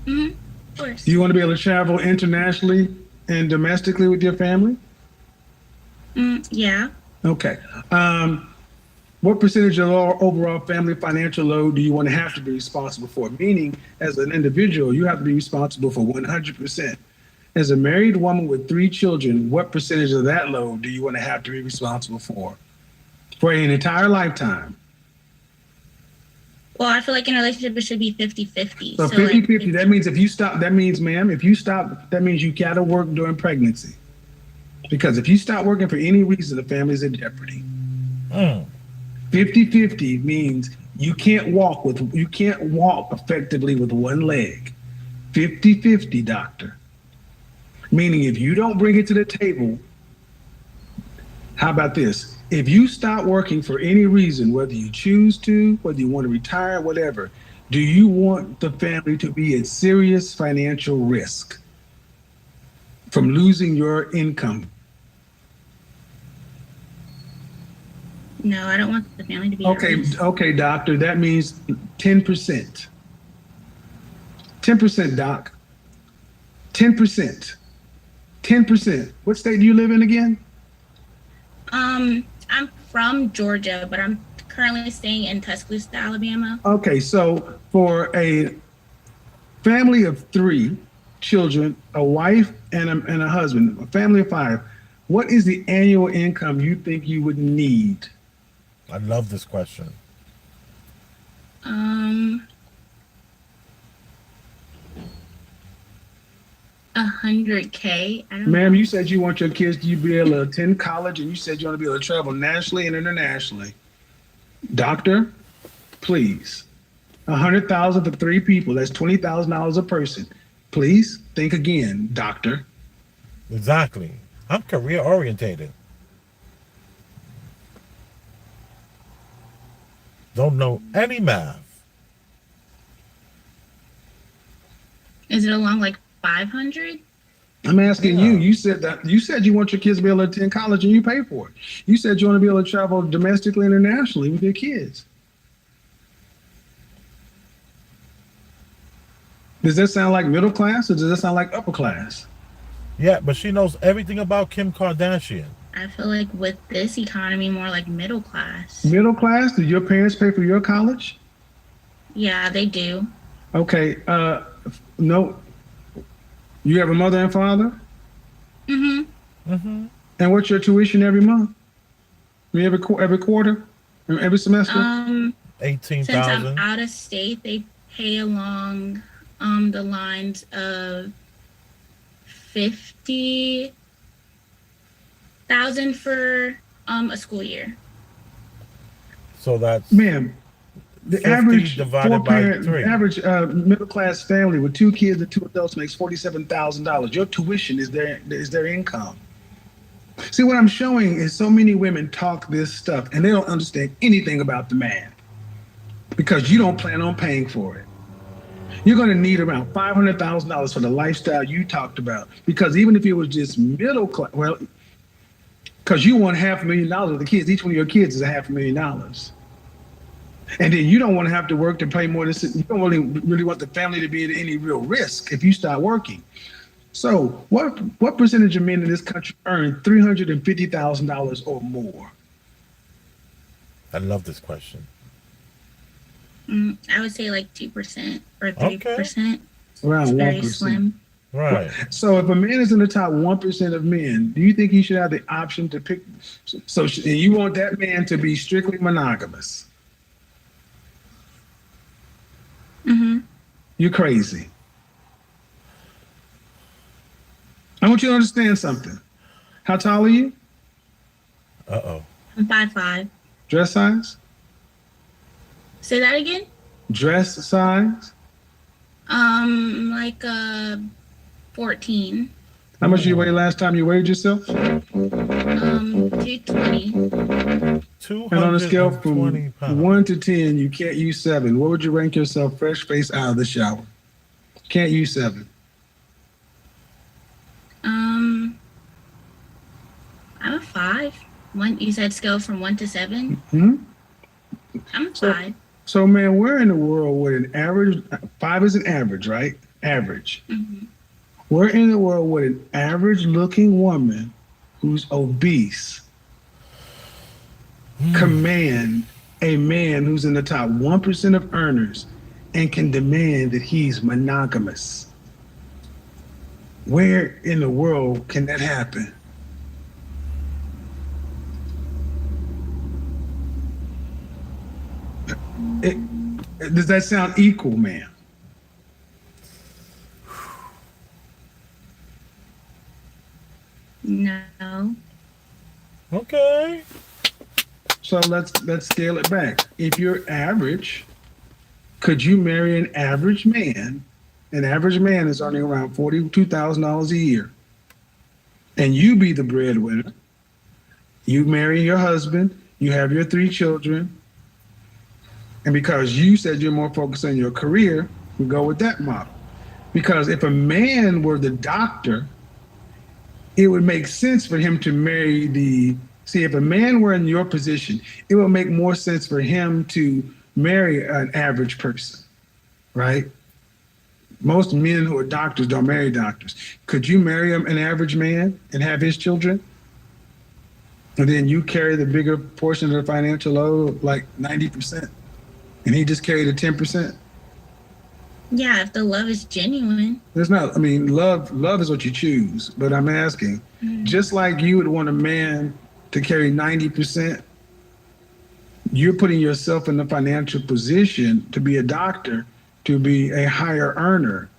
of course. Do you want to be able to travel internationally and domestically with your family? Yeah. Okay. What percentage of our overall family financial load do you want to have to be responsible for? Meaning, as an individual, you have to be responsible for 100%. As a married woman with 3 children, what percentage of that load do you want to have to be responsible for an entire lifetime? Well, I feel like in a relationship, it should be 50-50. So 50-50, that means if you stop, that means, ma'am, if you stop, that means you got to work during pregnancy. Because if you stop working for any reason, the family's in jeopardy. 50-50 means you can't walk effectively with one leg. 50-50, doctor. Meaning if you don't bring it to the table, how about this? If you stop working for any reason, whether you choose to, whether you want to retire, whatever, do you want the family to be at serious financial risk from losing your income? No, I don't want the family to be at risk. Okay, doctor, that means 10%. 10%, doc. 10%. 10%. What state do you live in again? I'm from Georgia, but I'm currently staying in Tuscaloosa, Alabama. Okay, so for a family of 3 children, a wife and a husband, a family of 5, what is the annual income you think you would need? I love this question. Um, 100K. I don't Ma'am, know. you said you want your kids to be able to attend college, and you said you want to be able to travel nationally and internationally. Doctor, please. 100,000 for 3 people. That's $20,000 a person. Please think again, doctor. Exactly. I'm career orientated. Don't know any math. Is it along like 500? I'm asking you. Yeah. You said you want your kids to be able to attend college, and you pay for it. You said you want to be able to travel domestically, internationally with your kids. Does that sound like middle class, or does that sound like upper class? Yeah, but she knows everything about Kim Kardashian. I feel like with this economy, more like middle class. Middle class? Did your parents pay for your college? Yeah, they do. Okay. No. You have a mother and father? Mm-hmm. And what's your tuition every month? I mean, every quarter? Every semester? Eighteen Since I'm thousand. out of state, they pay along the lines of 50,000 for a school year. So that's Ma'am, the 50 average divided by four-parent, 3. average middle-class family with 2 kids and 2 adults makes $47,000. Your tuition is their income. See, what I'm showing is so many women talk this stuff and they don't understand anything about the man because you don't plan on paying for it. You're going to need around $500,000 for the lifestyle you talked about because even if it was just middle class, well, because you want $500,000 with the kids, each one of your kids is $500,000. And then you don't want to have to work to pay more than you don't really want the family to be at any real risk if you start working. So what percentage of men in this country earn $350,000 or more? I love this question. I would say like 2% or 3%. Around It's very 1%. slim. Right. So if a man is in the top 1% of men, do you think he should have the option to pick? So and you want that man to be strictly monogamous? Mm-hmm. You're crazy. I want you to understand something. How tall are you? Uh-oh. I'm 5'5". Dress size? Say that again? Dress size? Like 14. How much did you weigh last time you weighed yourself? 220. 220 And on a scale from pounds. 1 to 10, you can't use 7. What would you rank yourself fresh face out of the shower? Can't use 7. I'm a 5. You said scale from 1 to 7? Hmm? I'm a 5. So, man, we're in a world where an average, 5 is an average, right? Average. Mm-hmm. We're in a world where an average looking woman who's obese command a man who's in the top 1% of earners and can demand that he's monogamous. Where in the world can that happen? Does that sound equal, ma'am? No. Okay. So let's scale it back. If you're average, could you marry an average man? An average man is earning around $42,000 a year, and you be the breadwinner. You marry your husband. You have your 3 children, and because you said you're more focused on your career, we go with that model. Because if a man were the doctor, it would make sense for him to marry if a man were in your position, it would make more sense for him to marry an average person, right? Most men who are doctors don't marry doctors. Could you marry an average man and have his children? And then you carry the bigger portion of the financial load, like 90%, and he just carried the 10%? Yeah, if the love is genuine. There's not, I mean, love is what you choose, but I'm asking, just like you would want a man to carry 90%, you're putting yourself in the financial position to be a doctor, to be a higher earner.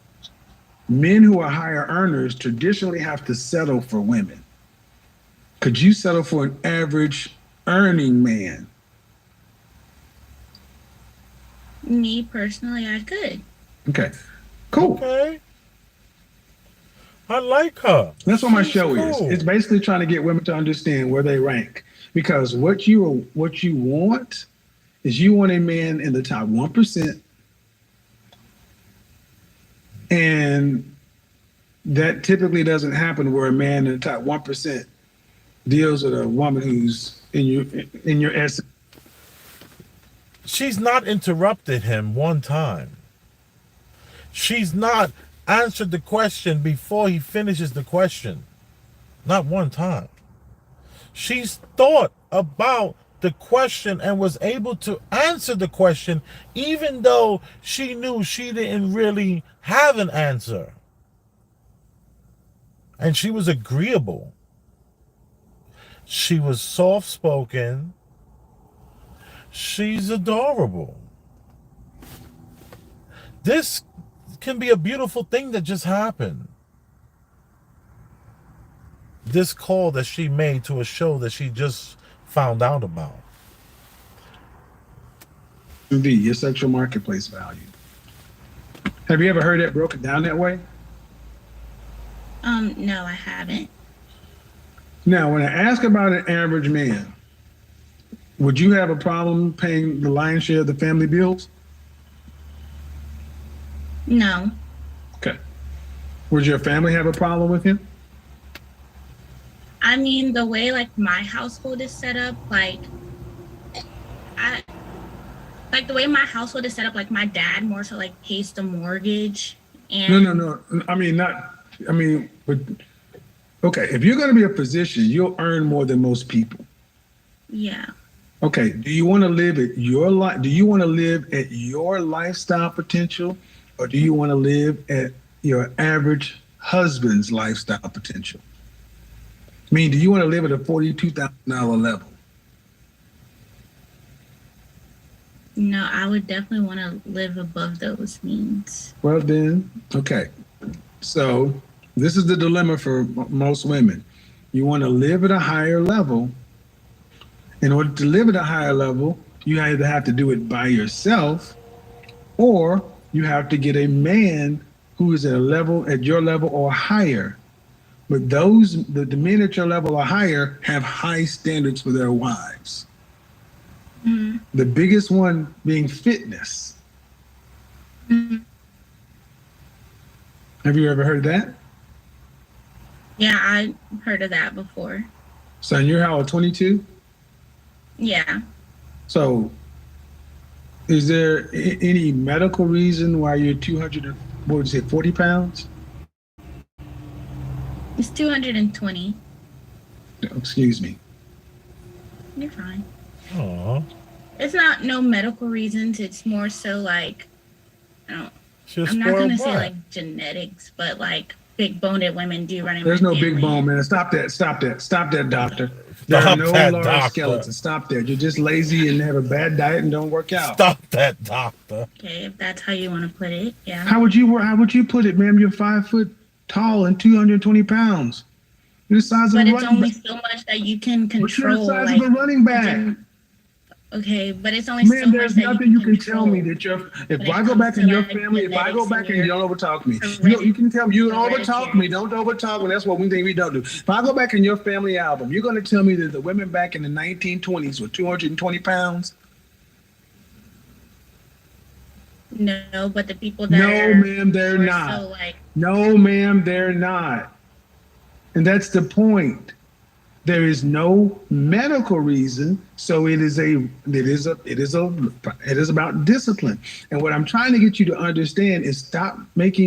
Men who are higher earners traditionally have to settle for women. Could you settle for an average earning man? Me personally, I could. Okay, cool. Okay. I like her. That's what my She's show is. cool. It's basically trying to get women to understand where they rank. Because what you want is you want a man in the top 1%, and that typically doesn't happen where a man in the top 1% deals with a woman who's in your essence. She's not interrupted him one time. She's not answered the question before he finishes the question. Not one time. She's thought about the question and was able to answer the question even though she knew she didn't really have an answer. And she was agreeable. She was soft-spoken. She's adorable. This can be a beautiful thing that just happened. This call that she made to a show that she just found out about. B, your sexual marketplace value. Have you ever heard that broken down that way? No, I haven't. Now, when I ask about an average man, would you have a problem paying the lion's share of the family bills? No. Okay. Would your family have a problem with him? I mean, the way like my household is set up, like the way my household is set up, like my dad more so like pays the mortgage and No. But okay, if you're going to be a physician, you'll earn more than most people. yeah. Okay, do you want to live at your life? Do you want to live at your lifestyle potential, or do you want to live at your average husband's lifestyle potential? I mean, do you want to live at a $42,000 level? No, I would definitely want to live above those means. Well, then, okay. So this is the dilemma for most women. You want to live at a higher level. In order to live at a higher level, you either have to do it by yourself, or you have to get a man who is at your level or higher. But the men at your level or higher have high standards for their wives. Mm-hmm. The biggest one being fitness. Mm-hmm. Have you ever heard that? Yeah, I heard of that before. Son, you're how old, 22? Yeah. So is there any medical reason why you're 40 pounds? It's 220. Excuse me. You're fine. Aw. It's not no medical reasons. It's more so like, I'm not spoiled gonna say brat. like genetics, but like big boned women do run in There's my no family. big bone, man. Stop that, doctor. There are Stop no that, large doctor. skeletons. Stop that. You're just lazy and have a bad diet and don't work out. Stop that, doctor. Okay, if that's how you want to put it, yeah. How would you put it, ma'am? You're 5 foot tall and 220 pounds. You're the size of But a it's running only back. so much that you can But you're the control. size Like, of a running back. okay, but it's only so Man, much there's that nothing you can tell control. me that you're. If When it I go comes back to, in your like, family, if I go genetics back and and you your don't overtalk me, hereditary- you can tell me you don't overtalk hereditary. me. Don't overtalk me. That's what we think we don't do. If I go back in your family album, you're going to tell me that the women back in the 1920s were 220 pounds. No, but the people that No, are ma'am, they're more not. so like No, ma'am, they're not. And that's the point. There is no medical reason, so it is about discipline. And what I'm trying to get you to understand is don't make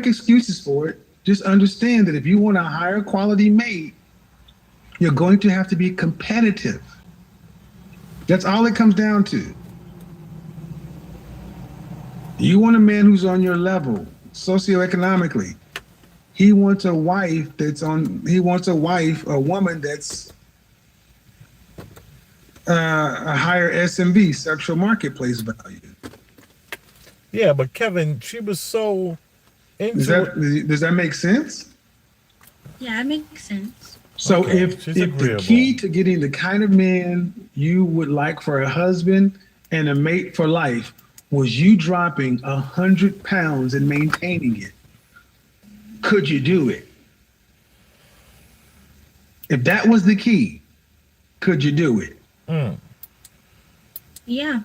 excuses for it. Just understand that if you want a higher quality mate, you're going to have to be competitive. That's all it comes down to. You want a man who's on your level socioeconomically. He wants a wife, a woman that's A higher SMV, sexual marketplace value. Yeah, but Kevin, she was so Does into it. that make sense? Yeah, it makes sense. So Okay, she's if the agreeable. key to getting the kind of man you would like for a husband and a mate for life was you dropping 100 pounds and maintaining it, could you do it? If that was the key, could you do it? Mm. Yeah,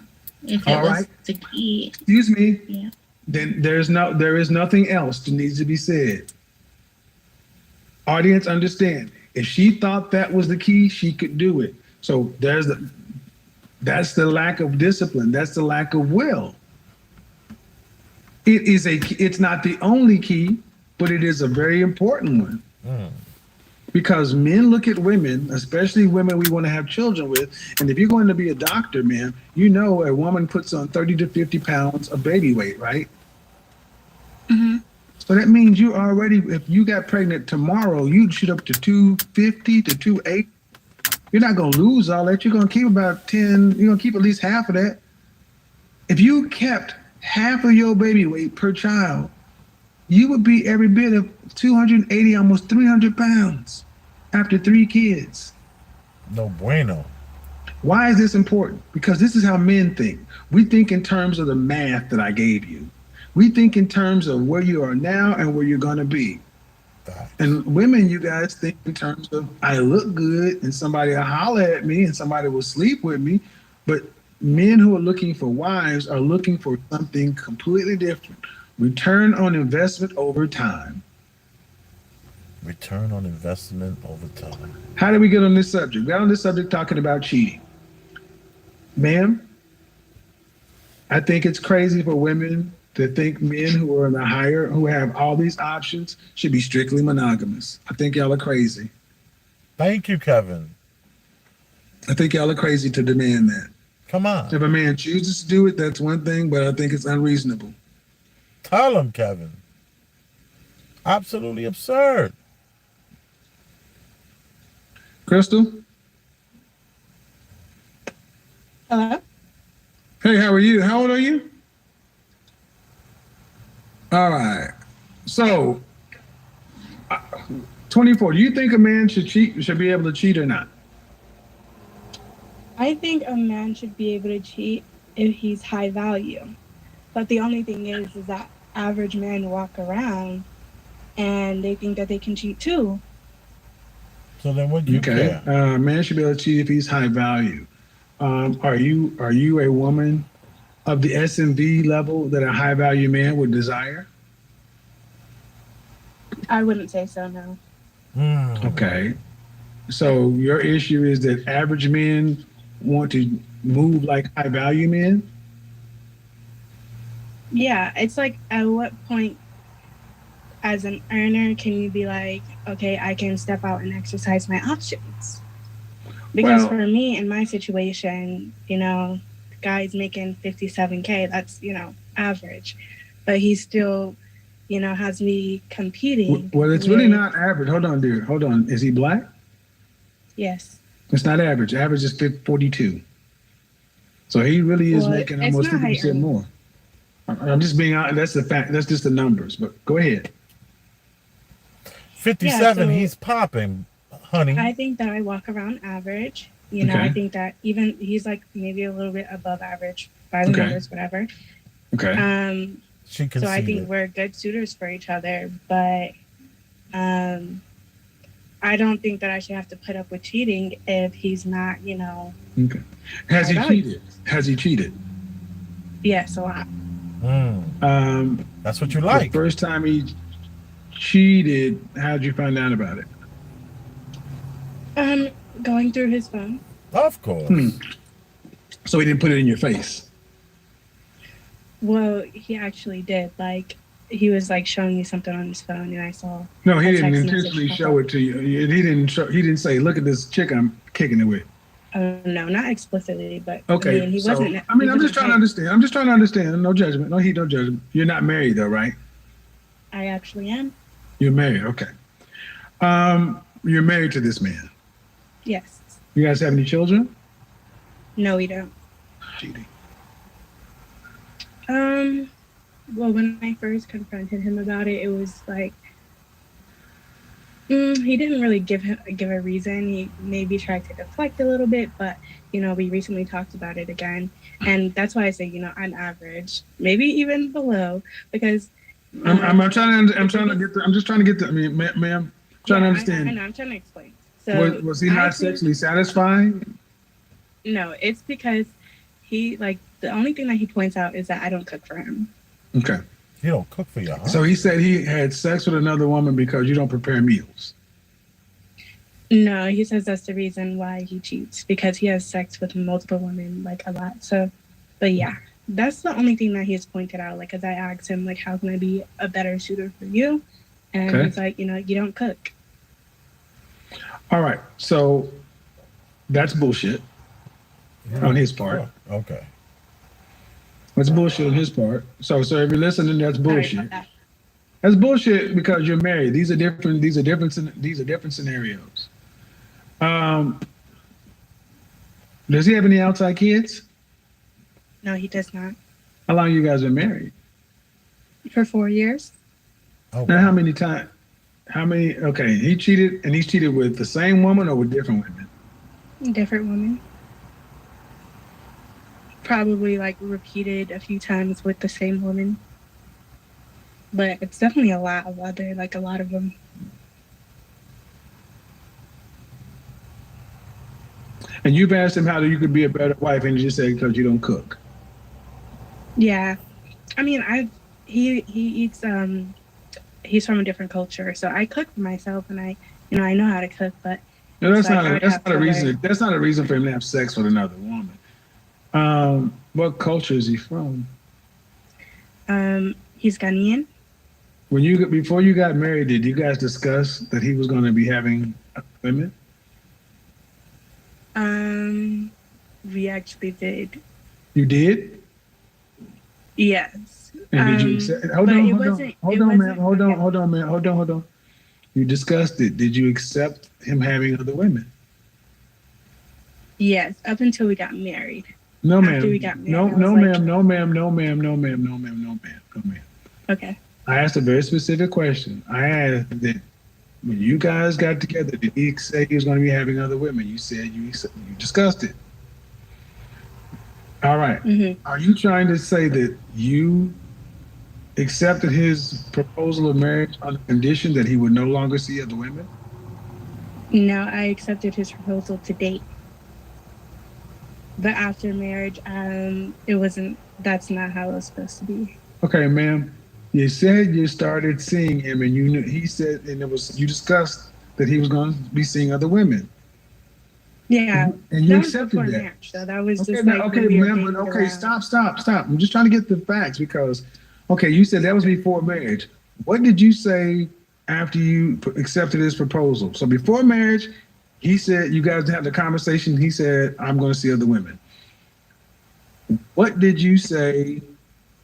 if it All was right. the key. Excuse me. Yeah. Then there is nothing else that needs to be said. Audience, understand. If she thought that was the key, she could do it. So that's the lack of discipline. That's the lack of will. It's not the only key, but it is a very important one. Mm. Because men look at women, especially women we want to have children with, and if you're going to be a doctor, man, you know a woman puts on 30 to 50 pounds of baby weight, right? Mm-hmm. So that means you already, if you got pregnant tomorrow, you'd shoot up to 250 to 280. You're not going to lose all that. You're going to keep about 10, you're going to keep at least half of that. If you kept half of your baby weight per child, you would be every bit of 280, almost 300 pounds after 3 kids. No bueno. Why is this important? Because this is how men think. We think in terms of the math that I gave you. We think in terms of where you are now and where you're going to be. Facts. And women, you guys think in terms of I look good and somebody will holler at me and somebody will sleep with me. But men who are looking for wives are looking for something completely different. Return on investment over time. Return on investment over time. How did we get on this subject? We got on this subject talking about cheating. Ma'am, I think it's crazy for women to think men who are in the higher, who have all these options, should be strictly monogamous. I think y'all are crazy. Thank you, Kevin. I think y'all are crazy to demand that. Come on. If a man chooses to do it, that's one thing, but I think it's unreasonable. Tell him, Kevin. Absolutely absurd. Crystal? Hello? Hey, how are you? How old are you? All right. So, 24. Do you think a man should be able to cheat or not? I think a man should be able to cheat if he's high value. But the only thing is that average men walk around and they think that they can cheat too. So then what do you care? A man should be able to cheat if he's high value. Are you a woman of the SMV level that a high value man would desire? I wouldn't say so, no. Okay. So your issue is that average men want to move like high value men? Yeah, it's like at what point as an earner can you be like, okay, I can step out and exercise my options? Because Well- for me, in my situation, you know, the guy's making 57K, that's, you know, average. But he still, you know, has me competing. Well, it's really with- not average. Hold on, dear. Hold on. Is he black? Yes. It's not average. Average is 42. So he really is Well, making it's almost not high 50% more. I'm just being honest. That's the fact. That's just the numbers. But go ahead. 57, Yeah, so- he's popping, honey. I think that I walk around average. You know, Okay. I think that even he's like maybe a little bit above average by the Okay. numbers, whatever. Okay. She So I think conceded. we're good suitors for each other, but I don't think that I should have to put up with cheating if he's not, you know. Okay. Has he high value. cheated? Has he cheated? Yes, a lot. That's what you The like. first time he cheated, how'd you find out about it? Going through his phone. Of course. So he didn't put it in your face. Well, he actually did. Like he was like showing me something on his phone, and I saw. No, he a didn't text message intentionally pop show up. it to you. He didn't show. He didn't say, "Look at this chick I'm kicking it with." No, not explicitly, but Okay. I mean, he so, wasn't. I mean, he I'm just wasn't trying to high- understand. I'm just trying to understand. No judgment. No heat. No judgment. You're not married though, right? I actually am. You're married. Okay. You're married to this man. Yes. You guys have any children? No, we don't. Cheating. Um, well, when I first confronted him about it, it was like he didn't really give a reason. He maybe tried to deflect a little bit, but we recently talked about it again, and that's why I say I'm average, maybe even below, because I'm trying to get the, I'm just trying to get the, I mean, ma'am, trying to yeah, I understand. know I'm trying to explain. So Was he I not think sexually satisfied? no, it's because he like the only thing that he points out is that I don't cook for him. Okay. You don't cook for your So he husband. said he had sex with another woman because you don't prepare meals. No, he says that's the reason why he cheats because he has sex with multiple women like a lot. So, but yeah, that's the only thing that he has pointed out. Like, as I asked him, like, how can I be a better suitor for you? And Okay. he's like, you don't cook. All right. So that's bullshit You on don't his part. cook. Okay. That's bullshit on his part. So if you're listening, that's Sorry bullshit. about that. That's bullshit because you're married. These are different. These are different scenarios. Um, does he have any outside kids? No, he does not. How long you guys been married? For 4 years. Oh Now, how wow. many times? How many? Okay, he cheated, and he's cheated with the same woman or with different women. Different women. Probably like repeated a few times with the same woman. But it's definitely a lot of other, like a lot of them. And you've asked him how you could be a better wife, and he just said because you don't cook. Yeah. I mean, he eats he's from a different culture, so I cook for myself, and I know how to cook, but No, it's like I would that's have not a to reason. learn. That's not a reason for him to have sex with another woman. What culture is he from? He's Ghanaian. When you before you got married, did you guys discuss that he was going to be having women? We actually did. You did? Yes. And did you accept? Hold But on, it hold on, wasn't. hold It on, man, wasn't. hold on, Okay. hold on, man, hold on. You discussed it. Did you accept him having other women? Yes, up until we got married. No, After we ma'am. got No, married, I was no, like, ma'am. No, ma'am. No, ma'am. No, ma'am. No, ma'am. No, ma'am. No, ma'am. okay. I asked a very specific question. I asked that when you guys got together, did he say he was going to be having other women? You said you discussed it. All right. Mm-hmm. Are you trying to say that you accepted his proposal of marriage on the condition that he would no longer see other women? No, I accepted his proposal to date, but after marriage, it wasn't. That's not how it was supposed to be. Okay, ma'am. You said you started seeing him, and you knew he said, and it was you discussed that he was going to be seeing other women, Yeah, and you that was accepted before that. marriage, so that was Okay, just now, like okay, when we were ma'am, but dating okay, around. stop. I'm just trying to get the facts because, okay, you said that was before marriage. What did you say after you accepted his proposal? So before marriage, he said you guys had the conversation. He said, "I'm going to see other women." What did you say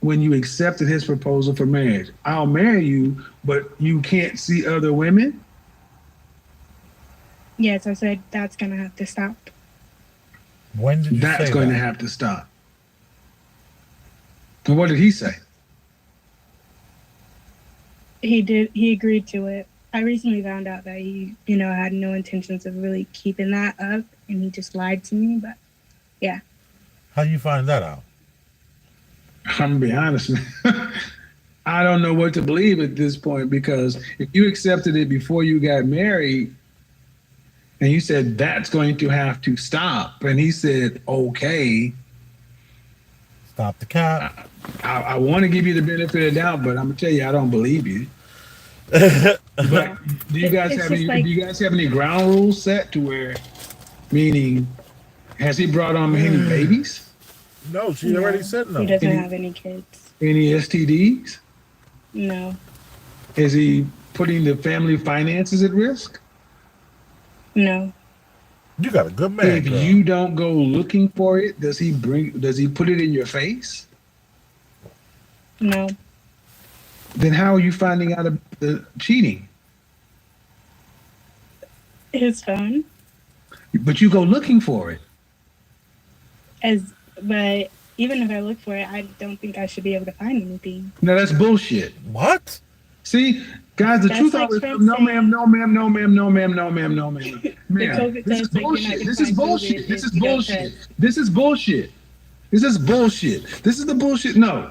when you accepted his proposal for marriage? I'll marry you, but you can't see other women. Yes, I said that's gonna have to stop. When did you That's say going to that? have to stop. And what did he say? He did. He agreed to it. I recently found out that he, had no intentions of really keeping that up, and he just lied to me. But yeah, How you find that out? I'm gonna be honest, man. I don't know what to believe at this point because if you accepted it before you got married and you said that's going to have to stop, and he said, okay, Stop the cap. I want to give you the benefit of the doubt, but I'm gonna tell you, I don't believe you. yeah. But It's just do like you guys have any ground rules set to where, meaning, has he brought on any babies, No, she already no, said he no. doesn't any have any kids. any STDs? No, Is he putting the family finances at risk? no, You got a good man, If girl. you don't go looking for it, does he put it in your face? no. Then how are you finding out about the cheating? His phone. But you go looking for it. But even if I look for it, I don't think I should be able to find anything. No, that's bullshit. What? See, guys, the That's truth like always Trump comes. No, ma'am. saying No, ma'am. No, ma'am. No, ma'am. No, ma'am. No, ma'am. the Ma'am, COVID this is test, like you're not bullshit. gonna This is find bullshit. COVID This if is you don't bullshit. test. This is bullshit. This is bullshit. This is the bullshit. No.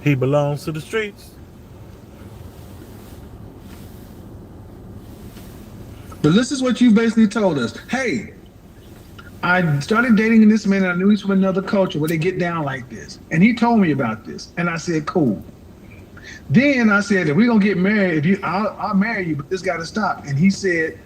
He belongs to the streets. But this is what you basically told us. Hey, I started dating this man and I knew he's from another culture where they get down like this. And he told me about this. And I said, cool. Then I said, if we're gonna get married, I'll marry you, but this gotta stop. And he said,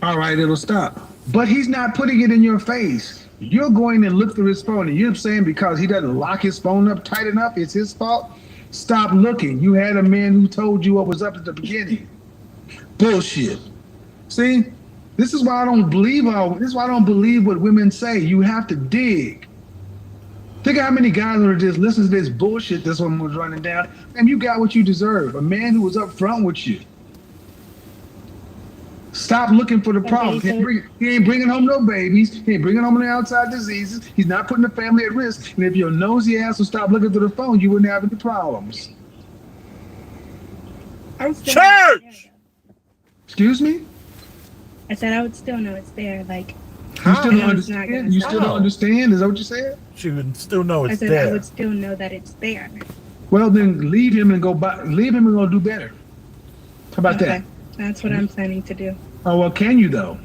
all right, it'll stop. But he's not putting it in your face. You're going to look through his phone and you're saying because he doesn't lock his phone up tight enough, it's his fault. Stop looking. You had a man who told you what was up at the beginning. Bullshit. See, this is why I don't believe what women say. You have to dig. Think of how many guys are just listening to this bullshit this woman was running down, and you got what you deserve. A man who was up front with you. Stop looking for the problem. He ain't bringing home no babies. He ain't bringing home any outside diseases. He's not putting the family at risk. And if your nosy ass would stop looking through the phone, you wouldn't have any problems. Church! Excuse me? I said I would still know it's there. Like, You still don't I know it's not understand? gonna You still don't understand? Is that what you said? She would still know I it's said I there. would still know that it's there. Well, then leave him and go do better. How about Okay, that? that's what I'm planning to do. Oh, well, can you though?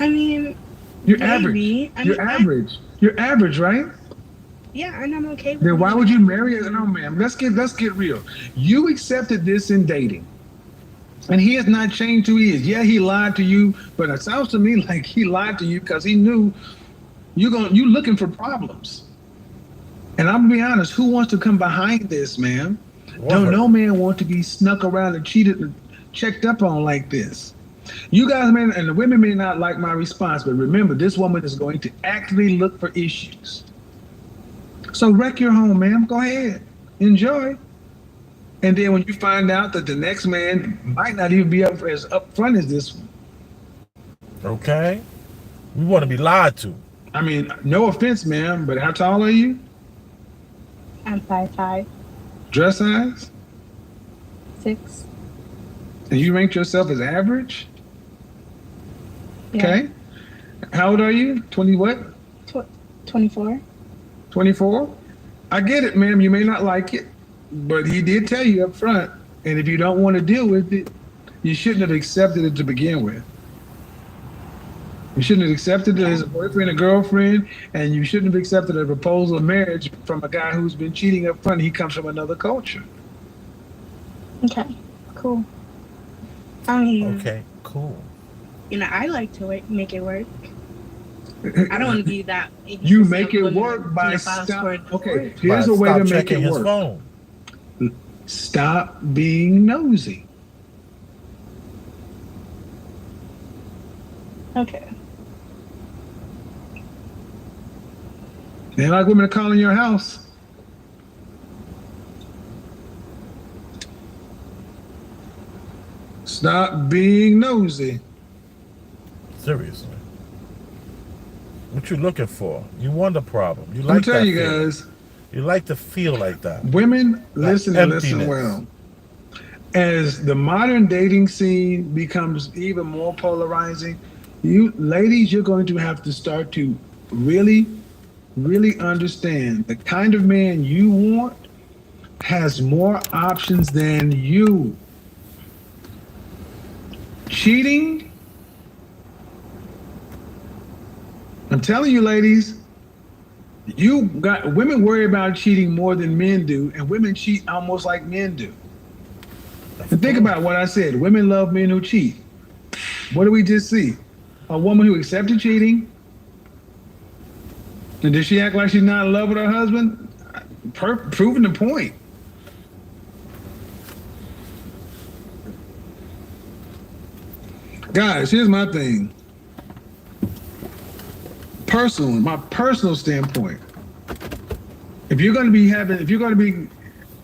I mean, You're maybe. average. You're average. You're average, right? Yeah, and I'm okay with Then why being would you average. marry her? No, ma'am. Let's get real. You accepted this in dating. And he has not changed who he is. Yeah, he lied to you, but it sounds to me like he lied to you because he knew you looking for problems. And I'm gonna be honest, who wants to come behind this, man? Don't no man want to be snuck around and cheated and checked up on like this. You guys, man, and the women may not like my response, but remember, this woman is going to actively look for issues. So wreck your home, ma'am. Go ahead. Enjoy. And then when you find out that the next man might not even be as upfront as this one. Okay? We want to be lied to. I mean, no offense, ma'am, but how tall are you? I'm 5'5", Dress size? 6. And you ranked yourself as average? Yeah. Okay. How old are you? 20 what? 24. 24? I get it, ma'am. You may not like it, but he did tell you up front. And if you don't want to deal with it, you shouldn't have accepted it to begin with. You shouldn't have accepted it as a boyfriend or girlfriend, and you shouldn't have accepted a proposal of marriage from a guy who's been cheating up front. He comes from another culture. Okay, cool. I mean, Okay, cool. you know, I like to make it work. I don't want to be that. You make it work by stop. Okay, here's a way to make it work. Phone. Stop being nosy. Okay. They like women to call in your house. Stop being nosy. Seriously. What you looking for? You want a problem. You Let like me tell that you feeling. guys, You like to feel like that. women, listen and listen emptiness. well. As the modern dating scene becomes even more polarizing, you ladies, you're going to have to start to really understand the kind of man you want has more options than you. Cheating, I'm telling you, ladies, women worry about cheating more than men do, and women cheat almost like men do. And think about what I said. Women love men who cheat. What do we just see? A woman who accepted cheating. And does she act like she's not in love with her husband? Proving the point. Guys, here's my thing. Personally, my personal standpoint. If you're going to be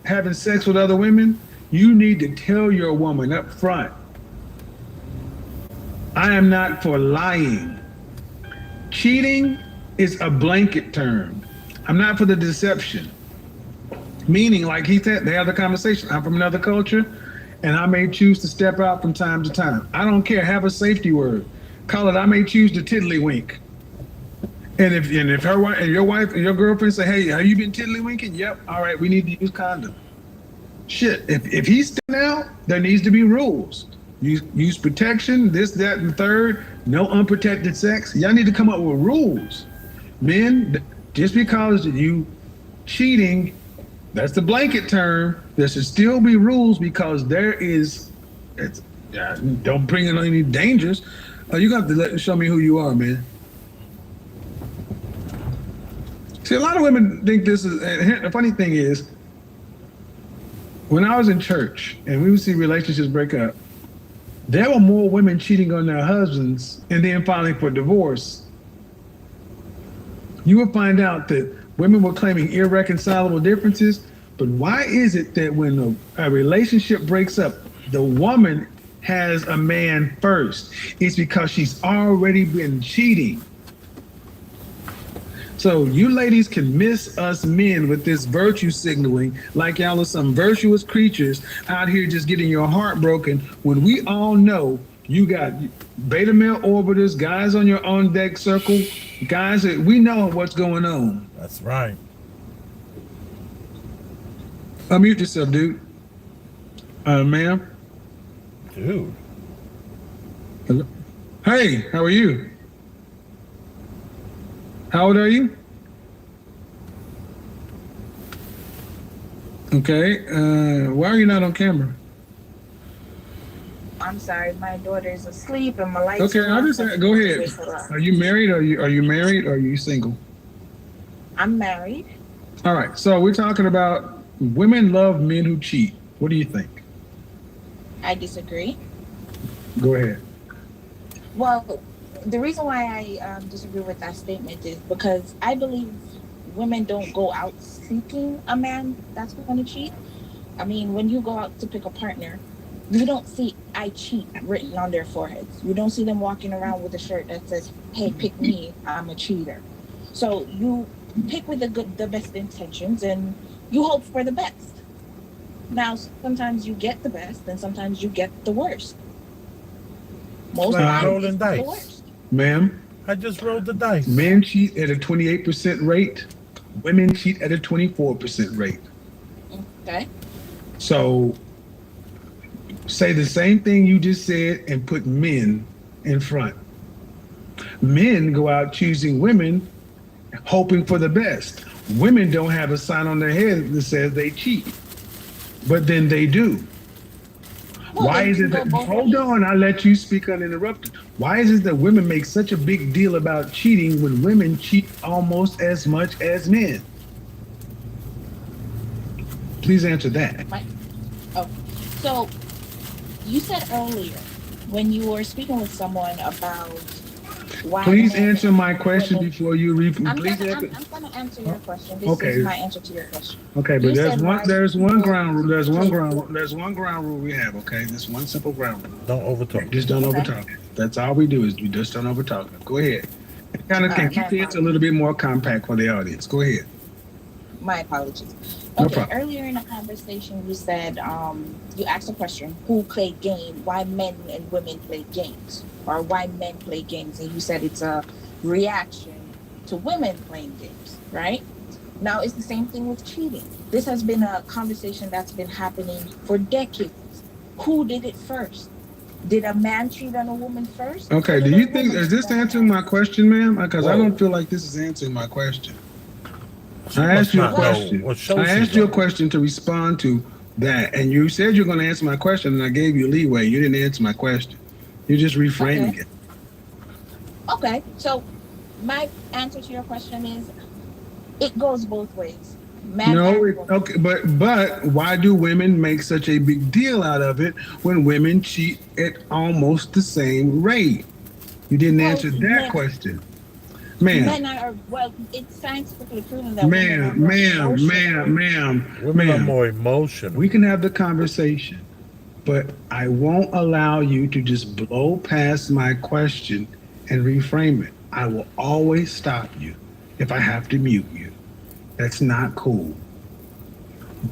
having sex with other women, you need to tell your woman up front I am not for lying. Cheating is a blanket term. I'm not for the deception. Meaning, like he said, they have the conversation. I'm from another culture, and I may choose to step out from time to time. I don't care. Have a safety word. Call it. I may choose to tiddlywink. And if her wife and your wife and your girlfriend say, "Hey, have you been tiddlywinking?" Yep. All right. We need to use condom. Shit. If he's still out, there needs to be rules. Use protection. This, that, and the third. No unprotected sex. Y'all need to come up with rules. Men, just because you cheating, that's the blanket term. There should still be rules because there is. It's don't bring in any dangers. You got to show me who you are, man. See, a lot of women think this is. And the funny thing is, when I was in church and we would see relationships break up, there were more women cheating on their husbands and then filing for divorce. You would find out that women were claiming irreconcilable differences, but why is it that when a relationship breaks up, the woman has a man first? It's because she's already been cheating. So you ladies can miss us men with this virtue signaling like y'all are some virtuous creatures out here just getting your heart broken when we all know you got beta male orbiters, guys on your on deck circle, guys that we know what's going on. That's right. Unmute yourself, dude. Ma'am. Dude. Hello? Hey, how are you? How old are you? Okay. Why are you not on camera? I'm sorry, my daughter's asleep and my lights. Okay, I'll just go ahead. Are you married? Or are you married? Or are you single? I'm married. All right. So we're talking about women love men who cheat. What do you think? I disagree. Go ahead. Well, the reason why I disagree with that statement is because I believe women don't go out seeking a man that's going to cheat. I mean, when you go out to pick a partner, you don't see "I cheat" written on their foreheads. You don't see them walking around with a shirt that says, "Hey, pick me, I'm a cheater." So you pick with the best intentions, and you hope for the best. Now, sometimes you get the best, and sometimes you get the worst. Most Like times, rolling it's the dice. worst. Ma'am, I just rolled the dice. men cheat at a 28% rate. Women cheat at a 24% rate. Okay. So say the same thing you just said and put men in front. Men go out choosing women, hoping for the best. Women don't have a sign on their head that says they cheat, but then they do. Well, Why then is you it go that, both hold ways. on, I'll let you speak uninterrupted. Why is it that women make such a big deal about cheating when women cheat almost as much as men? Please answer that. Oh, so you said earlier when you were speaking with someone about why. Please men answer my question women- before you read. I'm Please gonna, answer. I'm gonna answer your question. This Okay. is my answer to your question. Okay, but You there's said one why there's one people ground rule. There's one play ground sports. there's one ground rule we have, okay? This one simple ground rule. Don't overtalk. Just don't Okay. overtalk. That's all we do is we just don't overtalk. Go ahead. Kind of All can right, keep my the answer a little bit more compact for the audience. Go ahead. My apologies. No Okay, problem. earlier in the conversation, you said you asked a question: who played game? Why men and women play games, or why men play games? And you said it's a reaction to women playing games, right? Now it's the same thing with cheating. This has been a conversation that's been happening for decades. Who did it first? Did a man cheat on a woman first? Okay, Or do did a you think woman is this cheat on a answering man? my question, ma'am? Because I Whoa. don't feel like this is answering my question. She I must asked you a not know question. what show I she's asked you a on. question to respond to that, and you said you're going to answer my question, and I gave you leeway. You didn't answer my question. You're just reframing Okay. it. Okay, so my answer to your question is it goes both ways. Man No, and woman. okay, but why do women make such a big deal out of it when women cheat at almost the same rate? You didn't Well, answer that men- question, ma'am. Men are well. It's scientifically proven that women are more Ma'am, emotional. Women are ma'am. more emotional. We can have the conversation. but I won't allow you to just blow past my question and reframe it. I will always stop you if I have to mute you. That's not cool.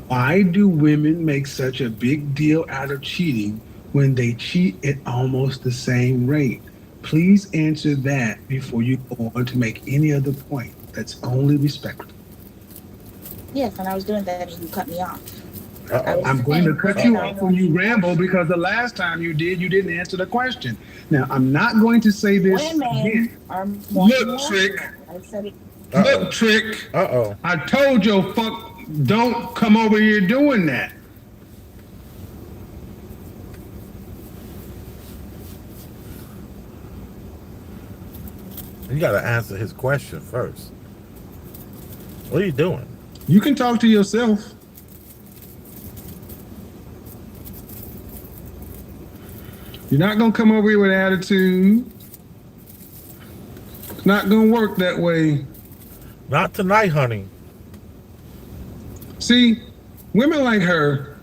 Why do women make such a big deal out of cheating when they cheat at almost the same rate? Please answer that before you go on to make any other point. That's only respectful. Yes, and I was doing that and you cut me off. I Uh-oh. was I'm going to saying cut women you are off when more you ramble emotional. because the last time you didn't answer the question. Now, I'm not going to say this Women again. are more Look, Trick. emotional. I said it. Look, Uh-oh. Trick. Uh-oh. I told your fuck, don't come over here doing that. You gotta answer his question first. What are you doing? You can talk to yourself. You're not going to come over here with attitude. It's not going to work that way. Not tonight, honey. See, women like her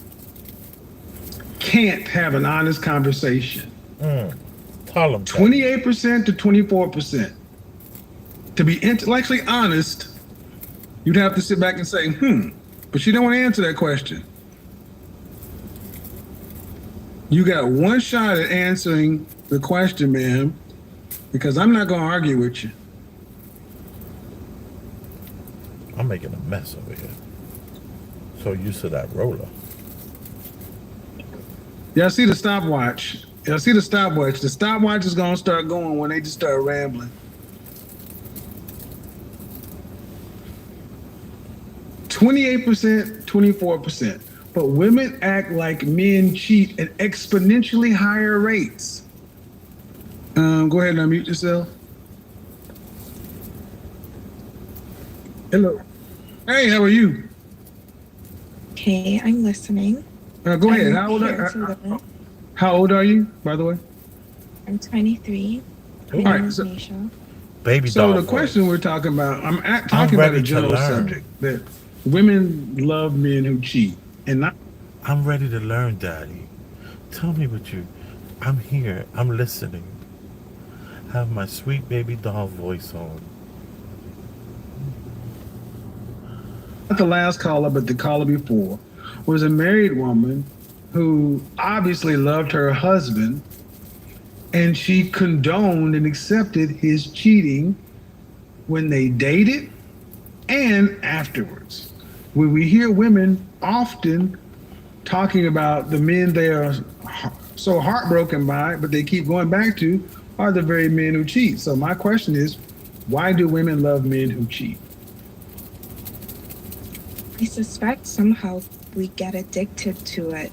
can't have an honest conversation. Mm. Tell him. 28% to 24%. To be intellectually honest, you'd have to sit back and say, but she don't want to answer that question. You got one shot at answering the question, ma'am, because I'm not going to argue with you. I'm making a mess over here. So used to that roller. Y'all see the stopwatch? Y'all see the stopwatch? The stopwatch is going to start going when they just start rambling. 28%, 24%. But women act like men cheat at exponentially higher rates. Go ahead and unmute yourself. Hello. Hey, how are you? Okay, I'm listening. Go ahead. How old are you, by the way? I'm 23. All My right. name is So, Nisha. Baby so doll the question voice. we're talking about, talking about ready a to general learn. subject that women love men who cheat, and not. I'm ready to learn, Daddy. Tell me what you. I'm here. I'm listening. Have my sweet baby doll voice on. Not the last caller, but the caller before, was a married woman who obviously loved her husband and she condoned and accepted his cheating when they dated and afterwards. When we hear women often talking about the men they are so heartbroken by, but they keep going back to, are the very men who cheat. So my question is, why do women love men who cheat? I suspect somehow we get addicted to it.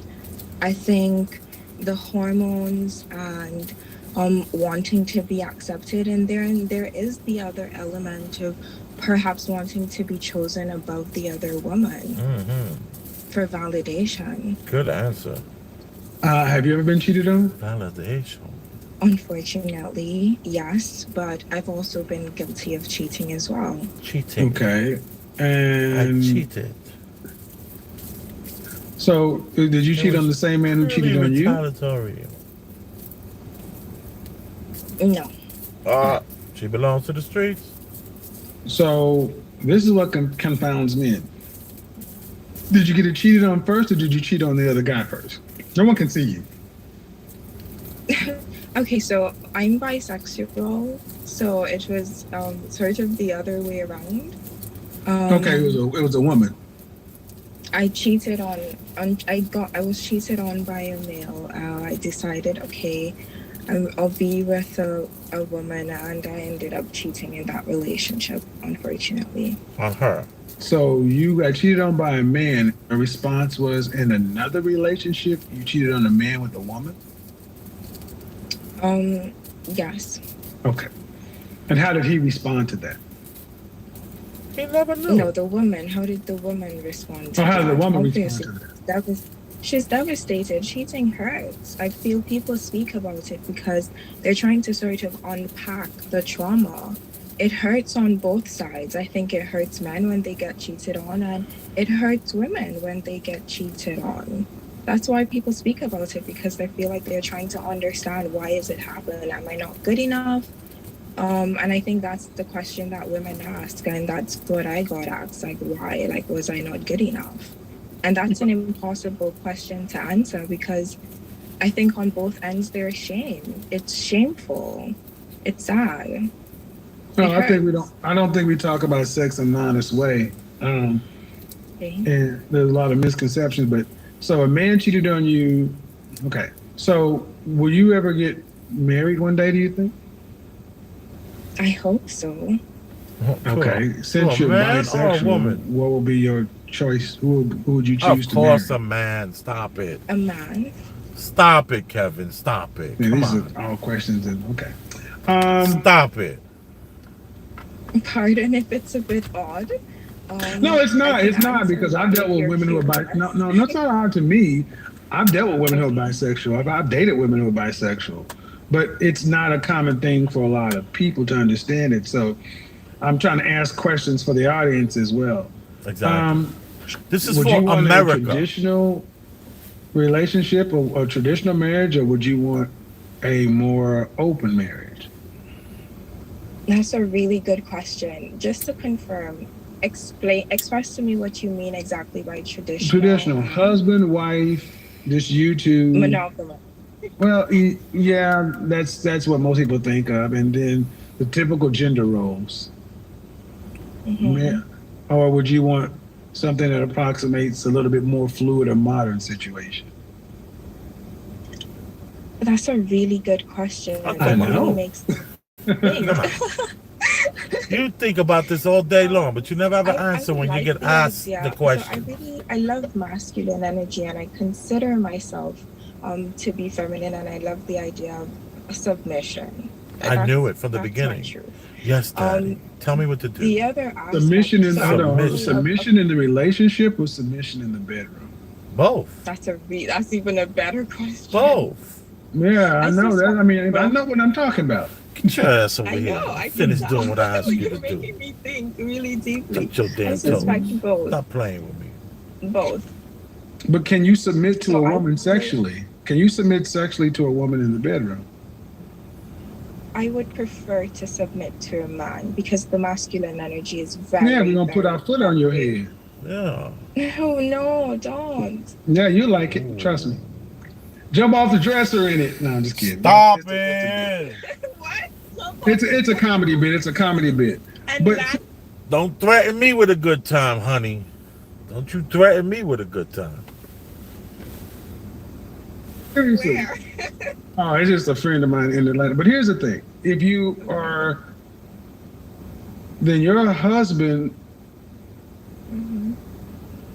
I think the hormones and wanting to be accepted, and there is the other element of perhaps wanting to be chosen above the other woman for validation. Good answer. Have you ever been cheated on? Validation. Unfortunately, yes, but I've also been guilty of cheating as well. Cheating. Okay. I And cheated. so, did you cheat was on the same man who cheated on you? Retaliatory. No. She belongs to the streets. So, this is what confounds men. Did you get it cheated on first, or did you cheat on the other guy first? No one can see you. Okay, so I'm bisexual, so it was sort of the other way around. Okay, it was a woman. I cheated I was cheated on by a male. I decided, okay, I'll be with a woman, and I ended up cheating in that relationship, unfortunately. On her. So you got cheated on by a man. The response was, in another relationship, you cheated on a man with a woman? Yes. Okay. And how did he respond to that? He never knew. No, the woman. How did the woman respond to How did the that? woman Obviously, respond to that? She's devastated. Cheating hurts. I feel people speak about it because they're trying to sort of unpack the trauma. It hurts on both sides. I think it hurts men when they get cheated on, and it hurts women when they get cheated on. That's why people speak about it, because they feel like they're trying to understand, why is it happening? Am I not good enough? And I think that's the question that women ask, and that's what I got asked, like, why? Like, was I not good enough? And that's an impossible question to answer, because I think on both ends there's shame. It's shameful. It's sad. No, It I think we hurts. don't. I don't think we talk about sex in an honest way. Okay. And there's a lot of misconceptions. But so a man cheated on you. Okay. So will you ever get married one day? Do you think? I hope so. Okay. To Since a you're man or a bisexual, woman? what will be your choice? Who would you choose Of to marry? course, a man. Stop it. A man. Stop it, Kevin. Stop it. Yeah, Come these on. are all questions. Okay. Um. Stop it. Pardon if it's a bit odd. No, it's I not. can It's not answer because why I've dealt if with you're women who are curious. no, that's not hard to me. I've dealt with women who are Okay. bisexual. I've dated women who are bisexual, but it's not a common thing for a lot of people to understand it. So I'm trying to ask questions for the audience as well. Exactly. Um, This is would you for want a America. traditional relationship or a traditional marriage, or would you want a more open marriage? That's a really good question. Just to confirm, express to me what you mean exactly by traditional Traditional husband, wife, just you two. monogamous. Well, yeah, that's what most people think of, and then the typical gender roles. Hmm. Yeah. Or would you want something that approximates a little bit more fluid or modern situation? That's a really good question. Oh, I It come on. really know. makes me think. Come on. You think about this all day long, but you never have an I answer when you like get the asked the idea. So question. I love masculine energy, and I consider myself to be feminine, and I love the idea of submission. I knew it from the That's my beginning. truth. Yes, Um, Daddy. Tell me what to do. the other Submission aspect, in so hold on, hold on. Submission. Submission in the relationship or submission in the bedroom? Both. that's even a better question. Both. Yeah, I I know that. I suspect mean, I both. know what I'm talking about. Get your ass over I here. know, I can Finish tell. doing what I asked you to You're do. making me think really deeply. Touch your I damn suspect toes. both. Stop playing with me. Both. But can you submit to So a I woman would sexually? Can you submit sexually to a woman in the bedroom? I would prefer to submit to a man, because the masculine energy is Yeah, we're very, gonna put our very foot on your dominant. head. Yeah. No, no, don't. Yeah, you like it. Trust me. Ooh. Jump off the dresser in it. No, I'm just kidding. Stop It's a bit. it. What? It's a comedy bit. It's a comedy bit. And But last, Don't threaten me with a good time, honey. Don't you threaten me with a good time. seriously, where? oh, it's just a friend of mine in Atlanta. But here's the thing: if you are, then your husband, Mhm.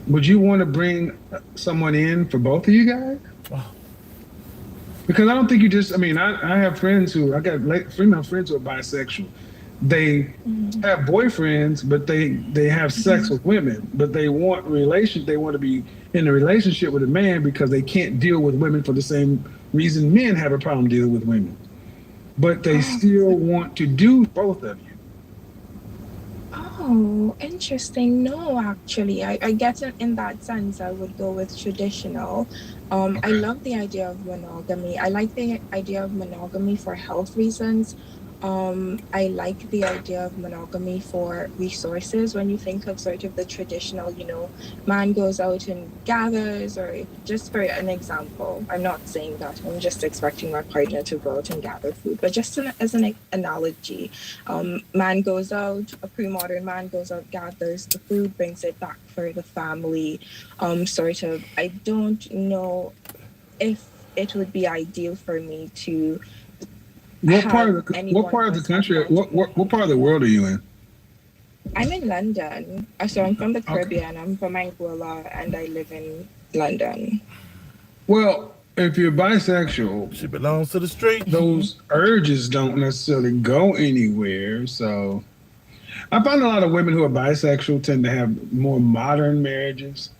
would you want to bring someone in for both of you guys? Oh, Because I don't think you just. I mean, I have friends who I got female friends who are bisexual. They Mhm. have boyfriends, but they have sex Mhm. with women, but they want relation. They want to be in a relationship with a man because they can't deal with women for the same reason men have a problem dealing with women. But they Oh, still want to do both of you. oh, interesting. No, actually, I get it in that sense. I would go with traditional. I Okay. love the idea of monogamy. I like the idea of monogamy for health reasons. I like the idea of monogamy for resources. When you think of sort of the traditional, man goes out and gathers, or just for an example, I'm not saying that, I'm just expecting my partner to go out and gather food, but just as an analogy, man goes out, a pre-modern man goes out, gathers the food, brings it back for the family. Sort of, I don't know if it would be ideal for me to have any What one part of the person country? granting the What part of house. the world are you in? I'm in London. So I'm from the Okay. Caribbean. I'm from Anguilla, and I live in London. Well, if you're bisexual, she belongs to the streets. Hmm. those urges don't necessarily go anywhere. So I find a lot of women who are bisexual tend to have more modern marriages,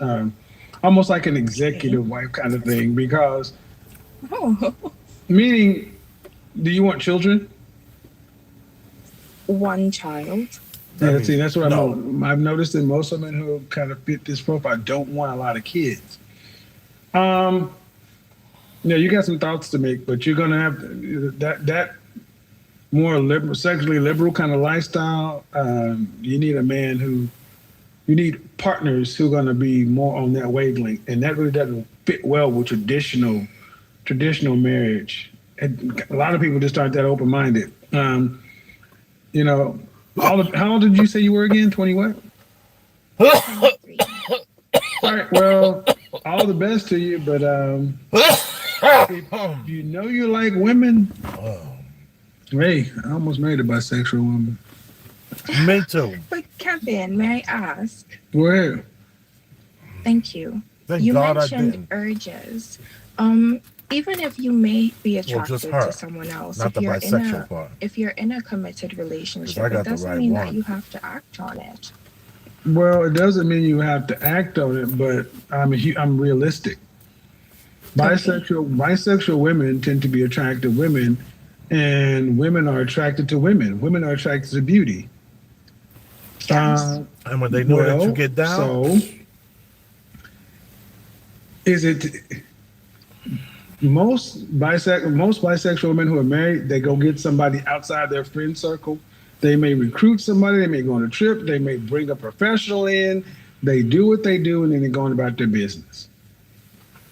almost like an Okay. executive wife kind of thing. Because Oh, meaning, do you want children? one child. That Yeah, see, means that's what no. I've noticed that most women who kind of fit this profile don't want a lot of kids. Um, yeah, you got some thoughts to make, but you're gonna have to, that more liberal, sexually liberal kind of lifestyle. You need a man who you need partners who are going to be more on that wavelength, and that really doesn't fit well with traditional marriage. And a lot of people just aren't that open minded. You know, how old did you say you were again? 20 what? 23. All right. Well, all the best to you, but if you know you like women, hey, I almost married a bisexual woman. Me too. But Kevin, may I ask? Go ahead. Thank you. Thank You God I mentioned didn't. urges. Even if you may be Well, just attracted her, to someone else, not the bisexual part. if you're in a committed Because relationship, I it got the doesn't right mean that one. you have to act on it. Well, it doesn't mean you have to act on it, but I'm realistic. Okay. Bisexual women tend to be attractive women, and women are attracted to women. Women are attracted to beauty. Yes. And when they know that you Well, get down, so is it most bisexual women who are married, they go get somebody outside their friend circle. They may recruit somebody, they may go on a trip, they may bring a professional in, they do what they do, and then they're going about their business.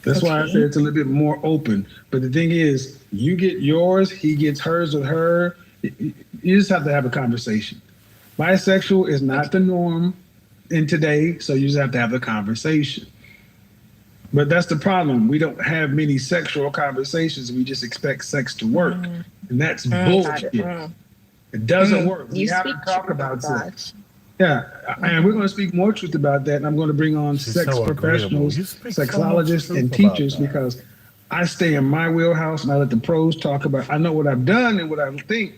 That's why I say Okay. it's a little bit more open. But the thing is, you get yours, he gets hers with her. You just have to have a conversation. Bisexual is not the norm in today, so you just have to have the conversation. But that's the problem. We don't have many sexual conversations. We just expect sex to work. And that's Got it. bullshit. It doesn't work. We You have speak to talk truth about with that. sex. Yeah, and we're going to speak more truth about that. And I'm going to bring on she's sex so agreeable. professionals, You speak so much sexologists, truth and about teachers that. because I stay in my wheelhouse and I let the pros talk about. I know what I've done and what I think,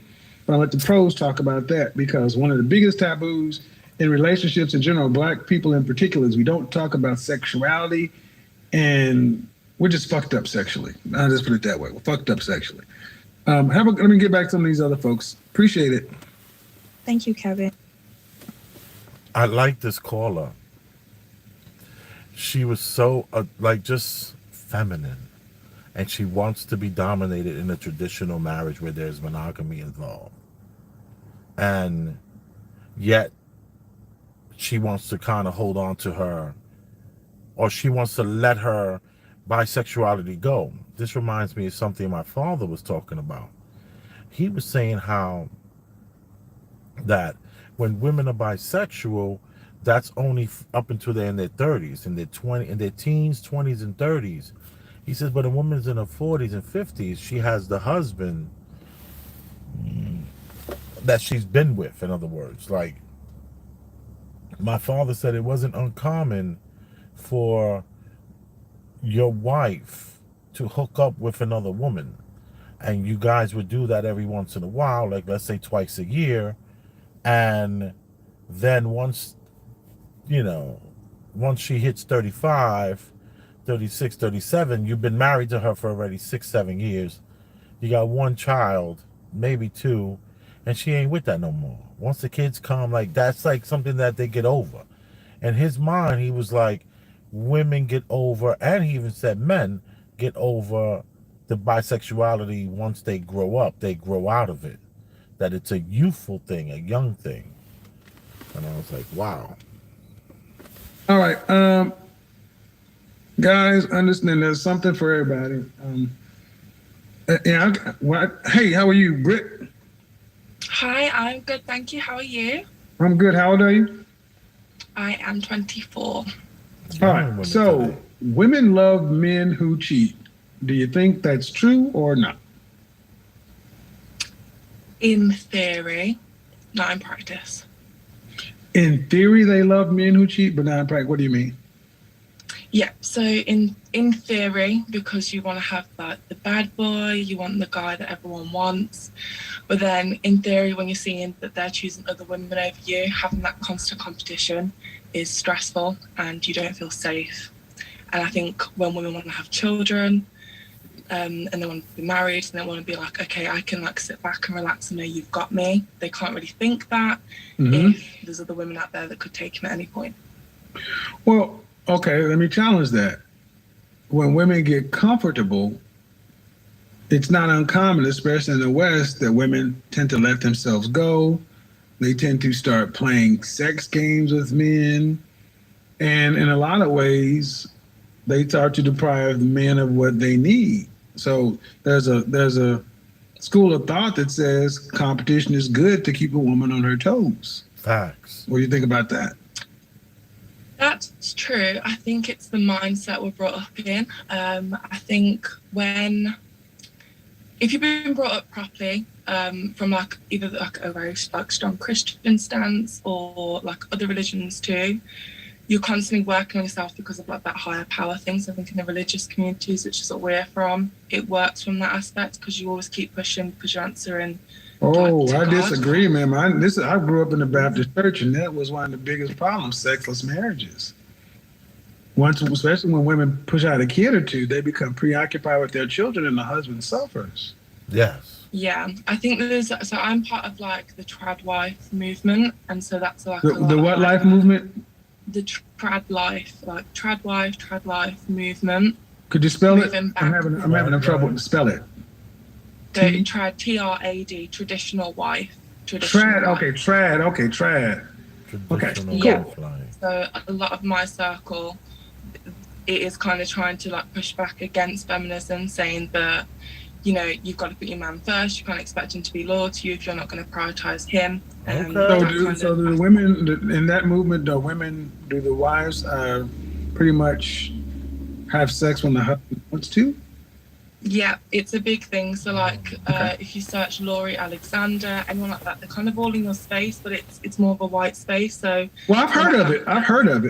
but I let the pros talk about that because one of the biggest taboos in relationships in general, black people in particular, is we don't talk about sexuality, and we're just fucked up sexually. I'll just put it that way. We're fucked up sexually. Let me get back to some of these other folks. Appreciate it. Thank you, Kevin. I like this caller. She was so like just feminine, and she wants to be dominated in a traditional marriage where there's monogamy involved, and yet she wants to kind of hold on to her, or she wants to let her bisexuality go. This reminds me of something my father was talking about. He was saying how that when women are bisexual, that's only up until they're in their 30s, in their teens, 20s, and 30s. He says, but a woman's in her 40s and 50s, she has the husband that she's been with. In other words, like my father said, it wasn't uncommon for your wife to hook up with another woman, and you guys would do that every once in a while, like let's say twice a year, and then you know, once she hits 35, 36, 37, you've been married to her for already 6, 7 years. You got one child, maybe two, and she ain't with that no more. Once the kids come, like that's like something that they get over. In his mind, he was like, women get over, and he even said men get over the bisexuality once they grow up. They grow out of it. That it's a youthful thing, a young thing. And I was like, wow. All right, guys, understand there's something for everybody. Hey, how are you, Britt? Hi, I'm good, thank you. How are you? I'm good. How old are you? I am 24. All right. So women love men who cheat. Do you think that's true or not? In theory, not in practice. In theory, they love men who cheat, but not in practice. What do you mean? Yeah, so in theory, because you want to have the bad boy, you want the guy that everyone wants. But then in theory, when you're seeing that they're choosing other women over you, having that constant competition is stressful and you don't feel safe. And I think when women want to have children, and they want to be married and they want to be like, okay, I can like sit back and relax and know you've got me. They can't really think that if there's other women out there that could take him at any point. Well, okay, let me challenge that. when women get comfortable, it's not uncommon, especially in the West, that women tend to let themselves go. They tend to start playing sex games with men. And in a lot of ways, they start to deprive men of what they need. So there's a school of thought that says competition is good to keep a woman on her toes. Facts. What do you think about that? That's true. I think it's the mindset we're brought up in. I think if you've been brought up properly, from like either like a very like strong Christian stance or like other religions too, you're constantly working on yourself because of like that higher power thing. So I think in the religious communities, which is what we're from, it works from that aspect because you always keep pushing because you're answering. Oh, I disagree, man. I grew up in the Baptist church, and that was one of the biggest problems: sexless marriages. Once, especially when women push out a kid or two, they become preoccupied with their children, and the husband suffers. Yes. Yeah, I think so I'm part of like the trad wife movement, and so that's like the what life movement? The trad life, like trad life movement. Could you spell it? I'm having trouble to spell it. So trad, TRAD, traditional wife. Trad. Okay, Okay. Yeah. So a lot of my circle, it is kind of trying to like push back against feminism, saying that, you know, you've got to put your man first. You can't expect him to be loyal to you if you're not going to prioritize him. So do the women in that movement? Do the wives pretty much have sex when the husband wants to? Yeah, it's a big thing. So like, if you search Laurie Alexander, anyone like that, they're kind of all in your space, but it's more of a white space. So well, I've heard of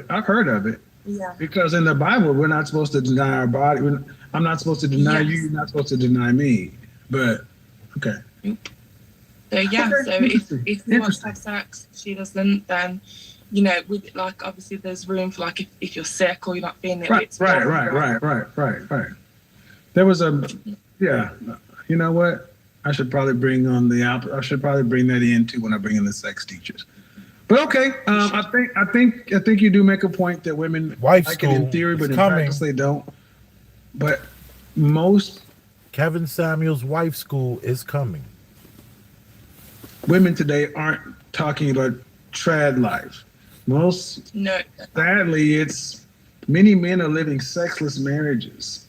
it. Yeah. Because in the Bible, we're not supposed to deny our body. I'm not supposed to deny you. You're not supposed to deny me. But okay. So yeah. So if he wants to have sex, she doesn't, then, you know, with like obviously there's room for like if you're sick or you're not feeling it. Right. There was you know what? I should probably bring that in too when I bring in the sex teachers. But okay, I think you do make a point that women like it in theory, but in practice they don't. But most Kevin Samuel's wife school is coming. Women today aren't talking about trad life. Sadly, it's many men are living sexless marriages.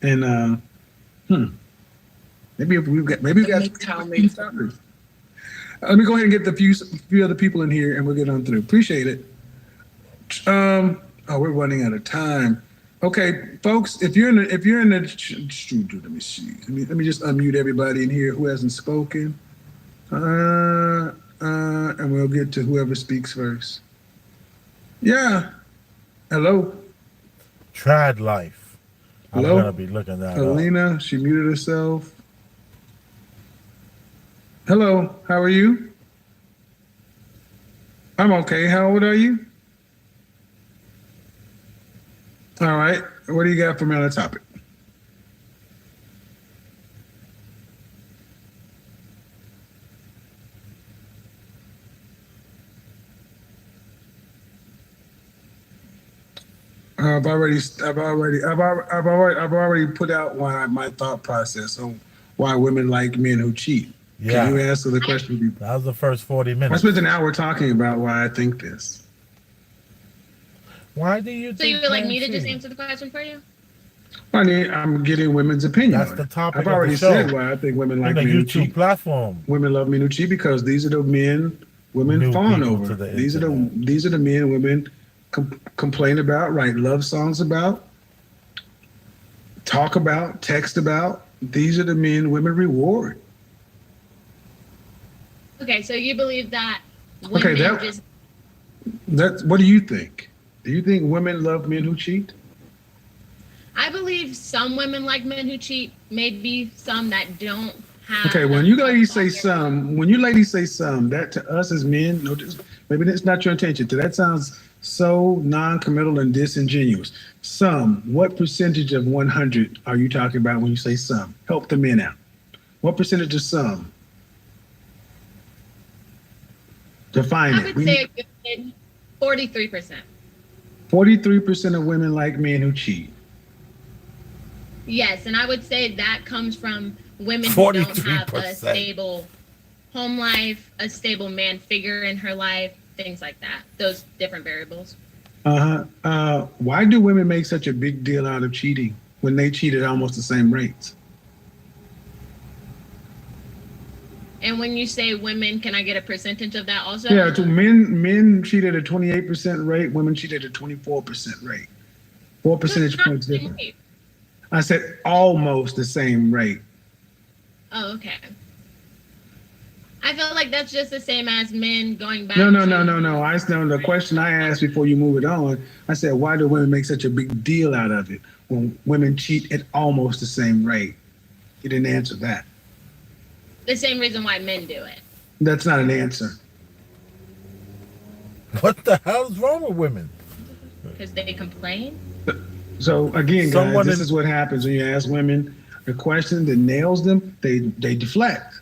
And maybe we got let me go ahead and get the few other people in here, and we'll get on through. Appreciate it. We're running out of time. Okay, folks, if you're in the let me see. Let me just unmute everybody in here who hasn't spoken, and we'll get to whoever speaks first. Yeah. Hello. Trad life. Hello? I'm gonna be looking that Alina, up. she muted herself. Hello, how are you? I'm okay. How old are you? All right. What do you got for me on the topic? I've already put out my thought process on why women like men who cheat. Yeah. Can you answer the question? That was the first 40 minutes. I spent an hour talking about why I think this. Why do you? So you would like me to just answer the question for you? I'm getting women's opinion. That's the topic. I've already said why I think women like men who cheat. Platform. Women love men who cheat because these are the men women fawn over. These are the men women complain about, write love songs about, talk about, text about. These are the men women reward. Okay, so you believe that women that's what do you think? Do you think women love men who cheat? I believe some women like men who cheat, maybe some that don't have. Okay, when you ladies say some, that to us as men, maybe that's not your intention. That sounds so non-committal and disingenuous. Some, what percentage of 100 are you talking about when you say some? Help the men out. What percentage of some? Define it. I would say 43%. 43% of women like men who cheat. Yes, and I would say that comes from women who don't have a 43%. stable home life, a stable man figure in her life, things like that. Those different variables. Why do women make such a big deal out of cheating when they cheat at almost the same rates? And when you say women, can I get a percentage of that also? Yeah, to men cheat at a 28% rate, women cheat at a 24% rate. 4 percentage points different. I said almost the same rate. Oh, okay. I feel like that's just the same as men going back. No. I know the question I asked before you move it on. I said, why do women make such a big deal out of it when women cheat at almost the same rate? You didn't answer that. The same reason why men do it. That's not an answer. What the hell is wrong with women? Because they complain. So again, guys, this is what happens when you ask women a question that nails them. They deflect.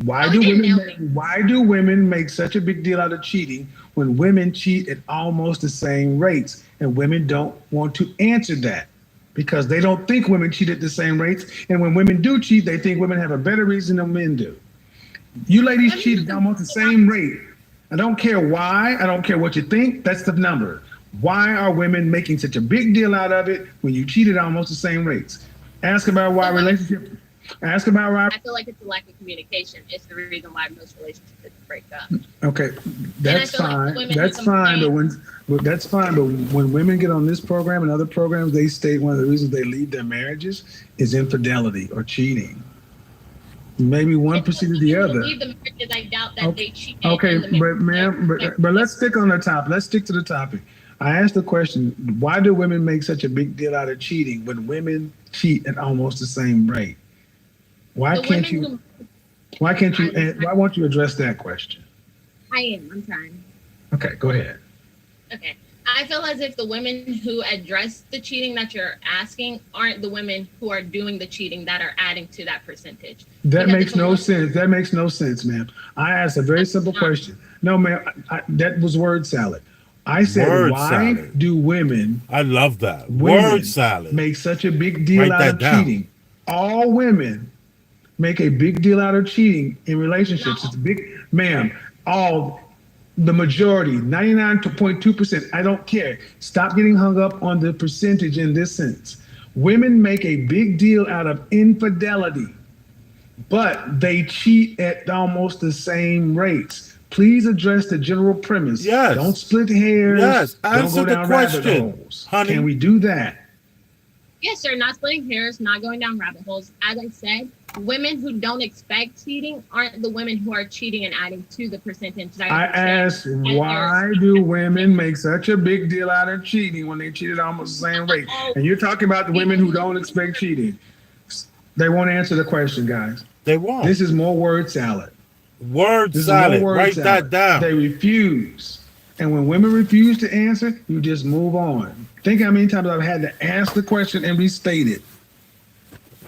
Why do women make such a big deal out of cheating when women cheat at almost the same rates, and women don't want to answer that because they don't think women cheat at the same rates, and when women do cheat, they think women have a better reason than men do. You ladies cheat at almost the same rate. I don't care why. I don't care what you think. That's the number. Why are women making such a big deal out of it when you cheat at almost the same rates? Ask about why relationship. Ask about why. I feel like it's a lack of communication. It's the reason why most relationships break up. Okay, that's fine. Like that's fine. But when women get on this program and other programs, they state one of the reasons they leave their marriages is infidelity or cheating. Maybe one preceded the other. Leave the marriages, I doubt that they cheat. Okay, but ma'am, but let's stick on the topic. Let's stick to the topic. I asked the question: why do women make such a big deal out of cheating when women cheat at almost the same rate? Why can't you? Why won't you address that question? I'm trying. Okay, go ahead. Okay. I feel as if the women who address the cheating that you're asking aren't the women who are doing the cheating that are adding to that percentage. That makes no sense. That makes no sense, ma'am. I asked a very simple question. No, ma'am, that was word salad. I said, why do women? I love that. Word salad. Make such a big deal out of cheating. All women make a big deal out of cheating in relationships. It's big, ma'am. The majority, 99.2%. I don't care. Stop getting hung up on the percentage in this sense. Women make a big deal out of infidelity, but they cheat at almost the same rates. Please address the general premise. Yes. Don't split hairs. Yes. Answer don't go down rabbit holes. Honey. Can we do that? Yes, sir. Not splitting hairs, not going down rabbit holes. As I said, women who don't expect cheating aren't the women who are cheating and adding to the percentage. I asked, why do women make such a big deal out of cheating when they cheat at almost the same rate? And you're talking about the women who don't expect cheating. They won't answer the question, guys. They won't. This is more word salad. Word salad. Write that down. They refuse. And when women refuse to answer, you just move on. Think how many times I've had to ask the question and restate it.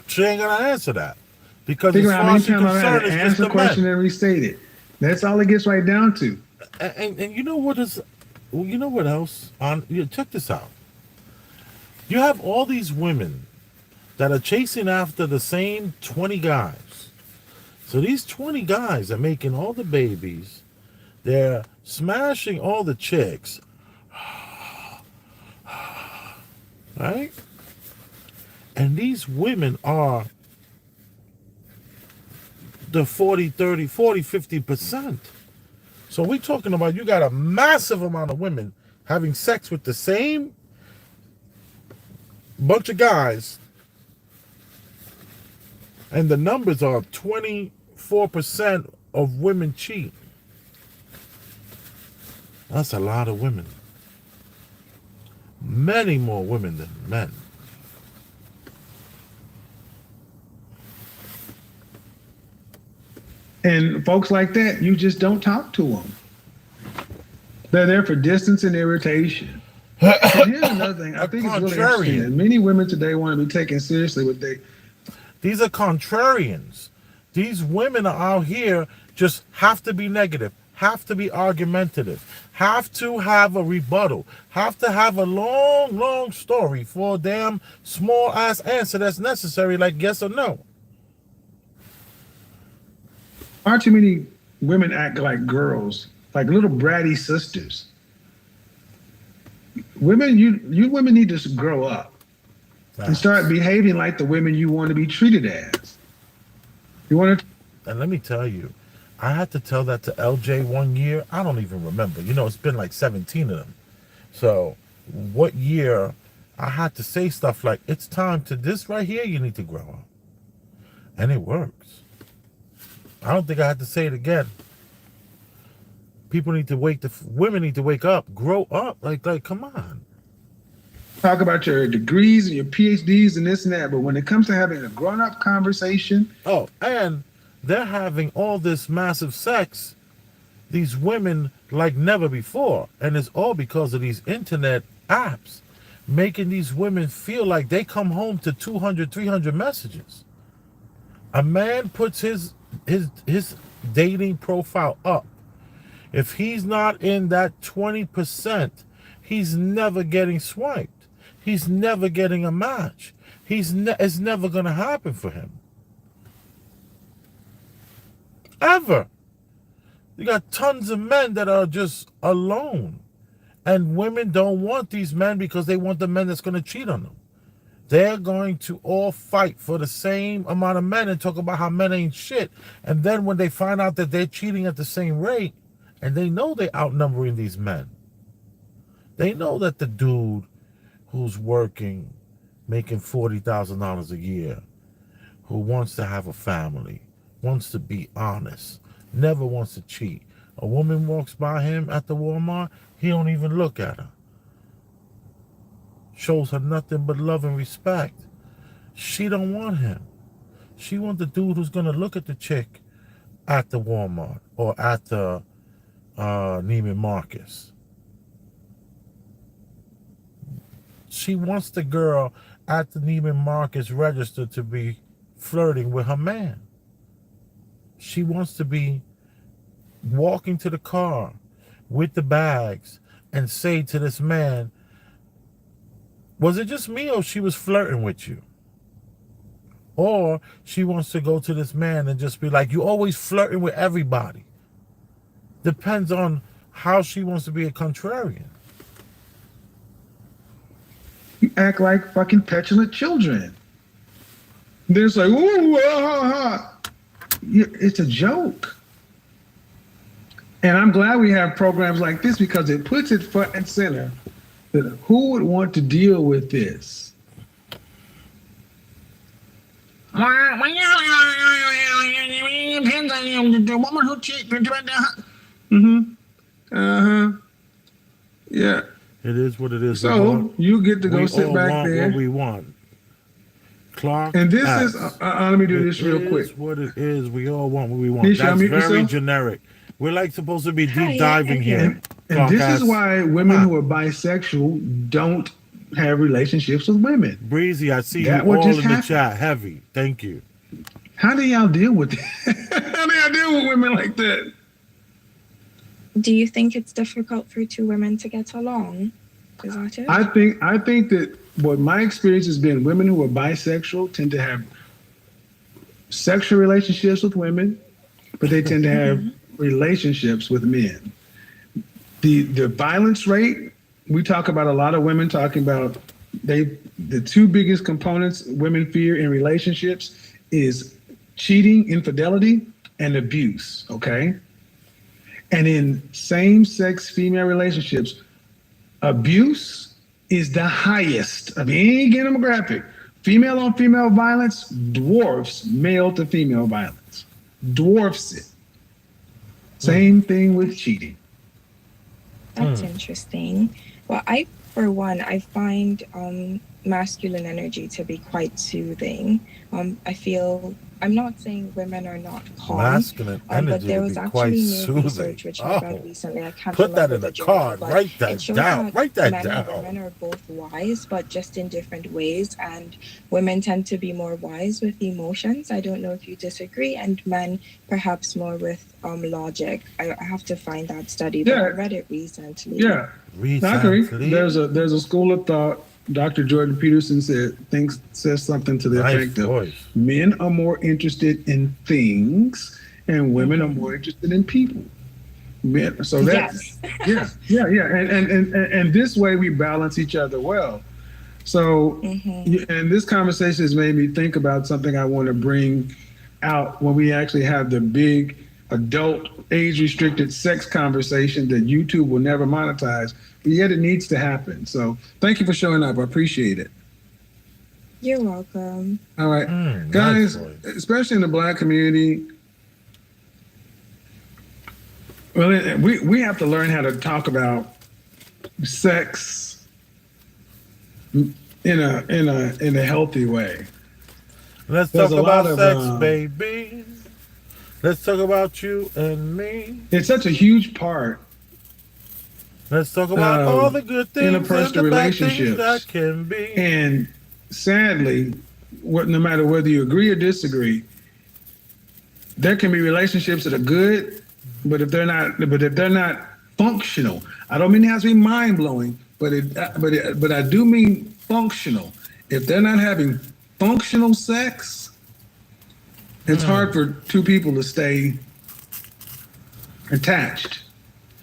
She ain't going to answer that. Because think about how many times I've had to ask the question and restate it. That's all it gets right down to. And you know what is, you know what else? Check this out. You have all these women that are chasing after the same 20 guys. So these 20 guys are making all the babies. They're smashing all the chicks. Right? And these women are the 40, 30, 40, 50%. So we're talking about you got a massive amount of women having sex with the same bunch of guys. And the numbers are 24% of women cheat. That's a lot of women. Many more women than men. And folks like that, you just don't talk to them. They're there for distance and irritation. And here's another thing. I think it's really interesting that many women today want to be taken seriously with These are contrarians. These women are out here just have to be negative, have to be argumentative, have to have a rebuttal, have to have a long, long story for a damn small ass answer that's necessary, like yes or no. Far too many women act like girls, like little bratty sisters. Women, you women need to grow up and start behaving like the women you want to be treated as. You want to. And let me tell you, I had to tell that to LJ one year. I don't even remember. You know, it's been like 17 of them. So, what year I had to say stuff like, it's time to this right here, you need to grow up. And it works. I don't think I had to say it again. People need to women need to wake up, grow up. Like, come on. Talk about your degrees and your PhDs and this and that, but when it comes to having a grown-up conversation. Oh, and they're having all this massive sex, these women, like never before. And it's all because of these internet apps making these women feel like they come home to 200, 300 messages. A man puts his dating profile up. If he's not in that 20%, he's never getting swiped. He's never getting a match. It's never going to happen for him. Ever. You got tons of men that are just alone. And women don't want these men because they want the men that's going to cheat on them. They're going to all fight for the same amount of men and talk about how men ain't shit. And then when they find out that they're cheating at the same rate, and they know they're outnumbering these men, they know that the dude who's working, making $40,000 a year, who wants to have a family, wants to be honest, never wants to cheat. A woman walks by him at the Walmart, he don't even look at her. Shows her nothing but love and respect. She don't want him. She want the dude who's gonna look at the chick at the Walmart or at the Neiman Marcus. She wants the girl at the Neiman Marcus register to be flirting with her man. She wants to be walking to the car with the bags and say to this man, was it just me or she was flirting with you? Or she wants to go to this man and just be like, you always flirting with everybody. Depends on how she wants to be a contrarian. You act like fucking petulant children. They're just like, ooh, it's a joke. And I'm glad we have programs like this because it puts it front and center that who would want to deal with this? Yeah. It is what it is. So you get to go sit back there. What we want. Clark. And this is. Let me do this real quick. It is what it is. We all want what we want. Nisha, That's very yourself? Generic. We're like supposed to be deep diving here. And this is why women who are bisexual don't have relationships with women. Breezy, I see you all in the chat. Heavy. Thank you. How do y'all deal with it? How do y'all deal with women like that? Do you think it's difficult for two women to get along? Is that it? I think that what my experience has been, women who are bisexual tend to have sexual relationships with women, but they tend to have relationships with men. The violence rate, we talk about a lot of women talking about the two biggest components women fear in relationships is cheating, infidelity, and abuse, okay? And in same-sex female relationships, abuse is the highest of any demographic. Female on female violence dwarfs male to female violence. Dwarfs it. Same thing with cheating. That's interesting. Well, for one, I find masculine energy to be quite soothing. I feel I'm not saying women are not calm, Masculine but energy there would was be quite actually new soothing. research which I read Oh, recently. I can't put that remember in the a journal, card. but Write it that shows down. that Write that men and down. women are both wise, but just in different ways. And women tend to be more wise with emotions. I don't know if you disagree, and men perhaps more with logic. I have to find that study, but I Yeah, read it recently. yeah. I agree. Recently, There's a school of thought. Dr. Jordan Peterson says something to the nice effect of voice. men are more interested in things and women are Hmm. more interested in people. So that's Yes. yeah. And this way we balance each other well. So, Hmm. and this conversation has made me think about something I want to bring out when we actually have the big adult age restricted sex conversation that YouTube will never monetize, but yet it needs to happen. So thank you for showing up. I appreciate it. You're welcome. All right, Nice guys, voice. especially in the black community, well, we have to learn how to talk about sex in a healthy way. Let's There's talk a lot about of sex, baby. Let's talk about you and me. it's such a huge part Let's talk about all of the good things and interpersonal the bad things that relationships. can be. And sadly, no matter whether you agree or disagree, there can be relationships that are good, but if they're not functional, I don't mean it has to be mind blowing, but I do mean functional. If they're not having functional sex, it's hard for two people to stay attached.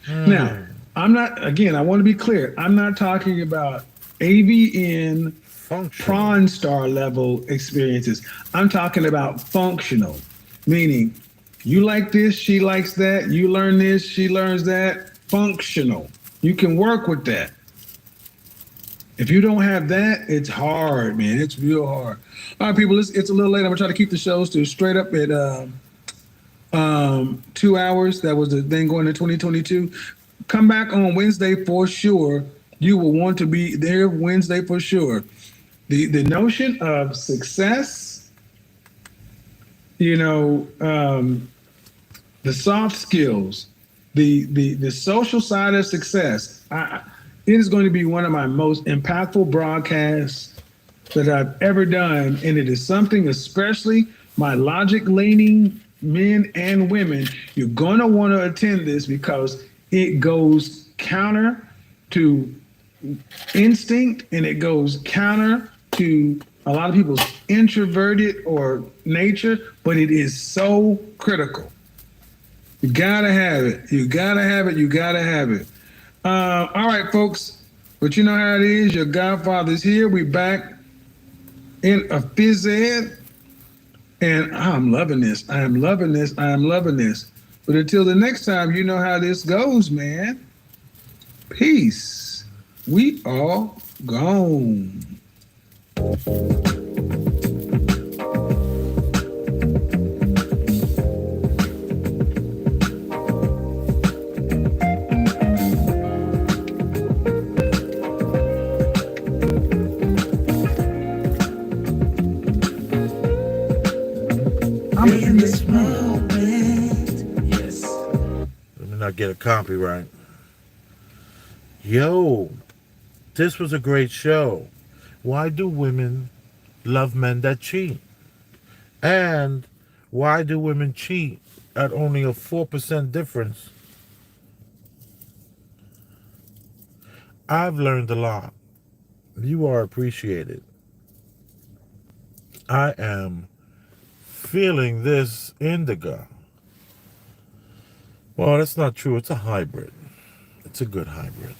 Now, I'm not, again, I want to be clear. I'm not talking about AVN Functional. prawn star level experiences. I'm talking about functional, meaning you like this, she likes that, you learn this, she learns that. Functional. You can work with that. If you don't have that, it's hard, man. It's real hard. All right, people, it's a little late. I'm gonna try to keep the shows to straight up at 2 hours. That was the thing going to 2022. Come back on Wednesday for sure. You will want to be there Wednesday for sure. The notion of success, you know, the soft skills, the social side of success. It is going to be one of my most impactful broadcasts that I've ever done, and it is something, especially my logic leaning men and women, you're going to want to attend this because it goes counter to instinct and it goes counter to a lot of people's introverted or nature, but it is so critical. You gotta have it. You gotta have it. You gotta have it. All right, folks. But you know how it is. Your Godfather's here. We back in a phys ed, and I'm loving this. I am loving this. I am loving this. But until the next time, you know how this goes, man. Peace. We all gone. I'm in this moment. Yes. Let me not get a copyright. Yo, this was a great show. Why do women love men that cheat? And why do women cheat at only a 4% difference? I've learned a lot. You are appreciated. I am feeling this indica. Well, that's not true. It's a hybrid. It's a good hybrid.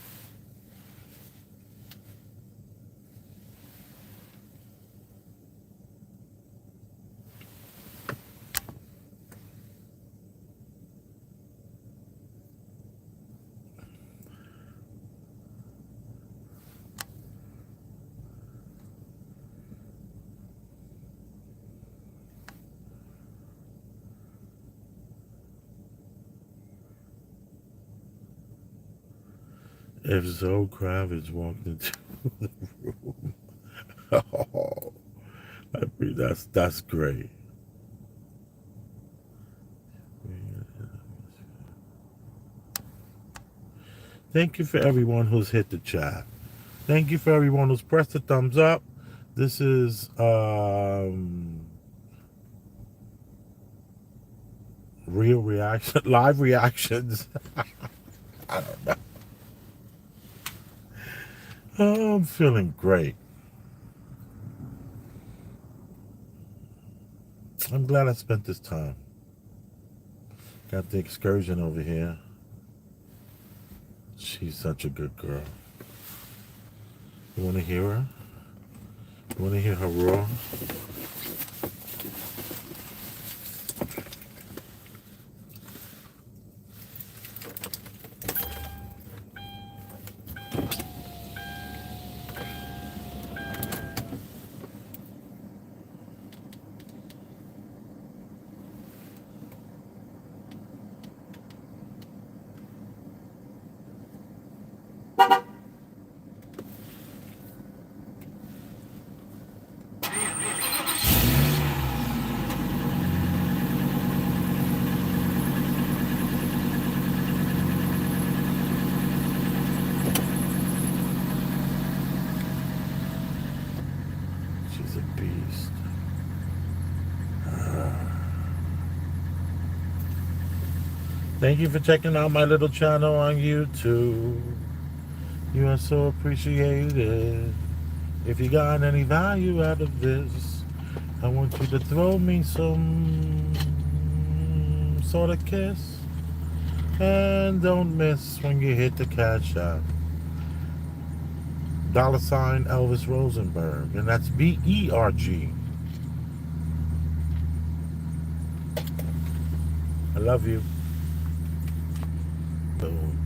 If Zoe Kravitz walked into the room, oh, that's great. Thank you for everyone who's hit the chat. Thank you for everyone who's pressed the thumbs up. This is real reaction, live reactions. I don't know. Oh, I'm feeling great. I'm glad I spent this time. Got the excursion over here. She's such a good girl. You want to hear her? You want to hear her roar? She's a beast. Thank you for checking out my little channel on YouTube. You are so appreciated. If you got any value out of this, I want you to throw me some sort of kiss. And don't miss when you hit the cash app. $ Elvis Rosenberg. And that's BERG. I love you. Boom.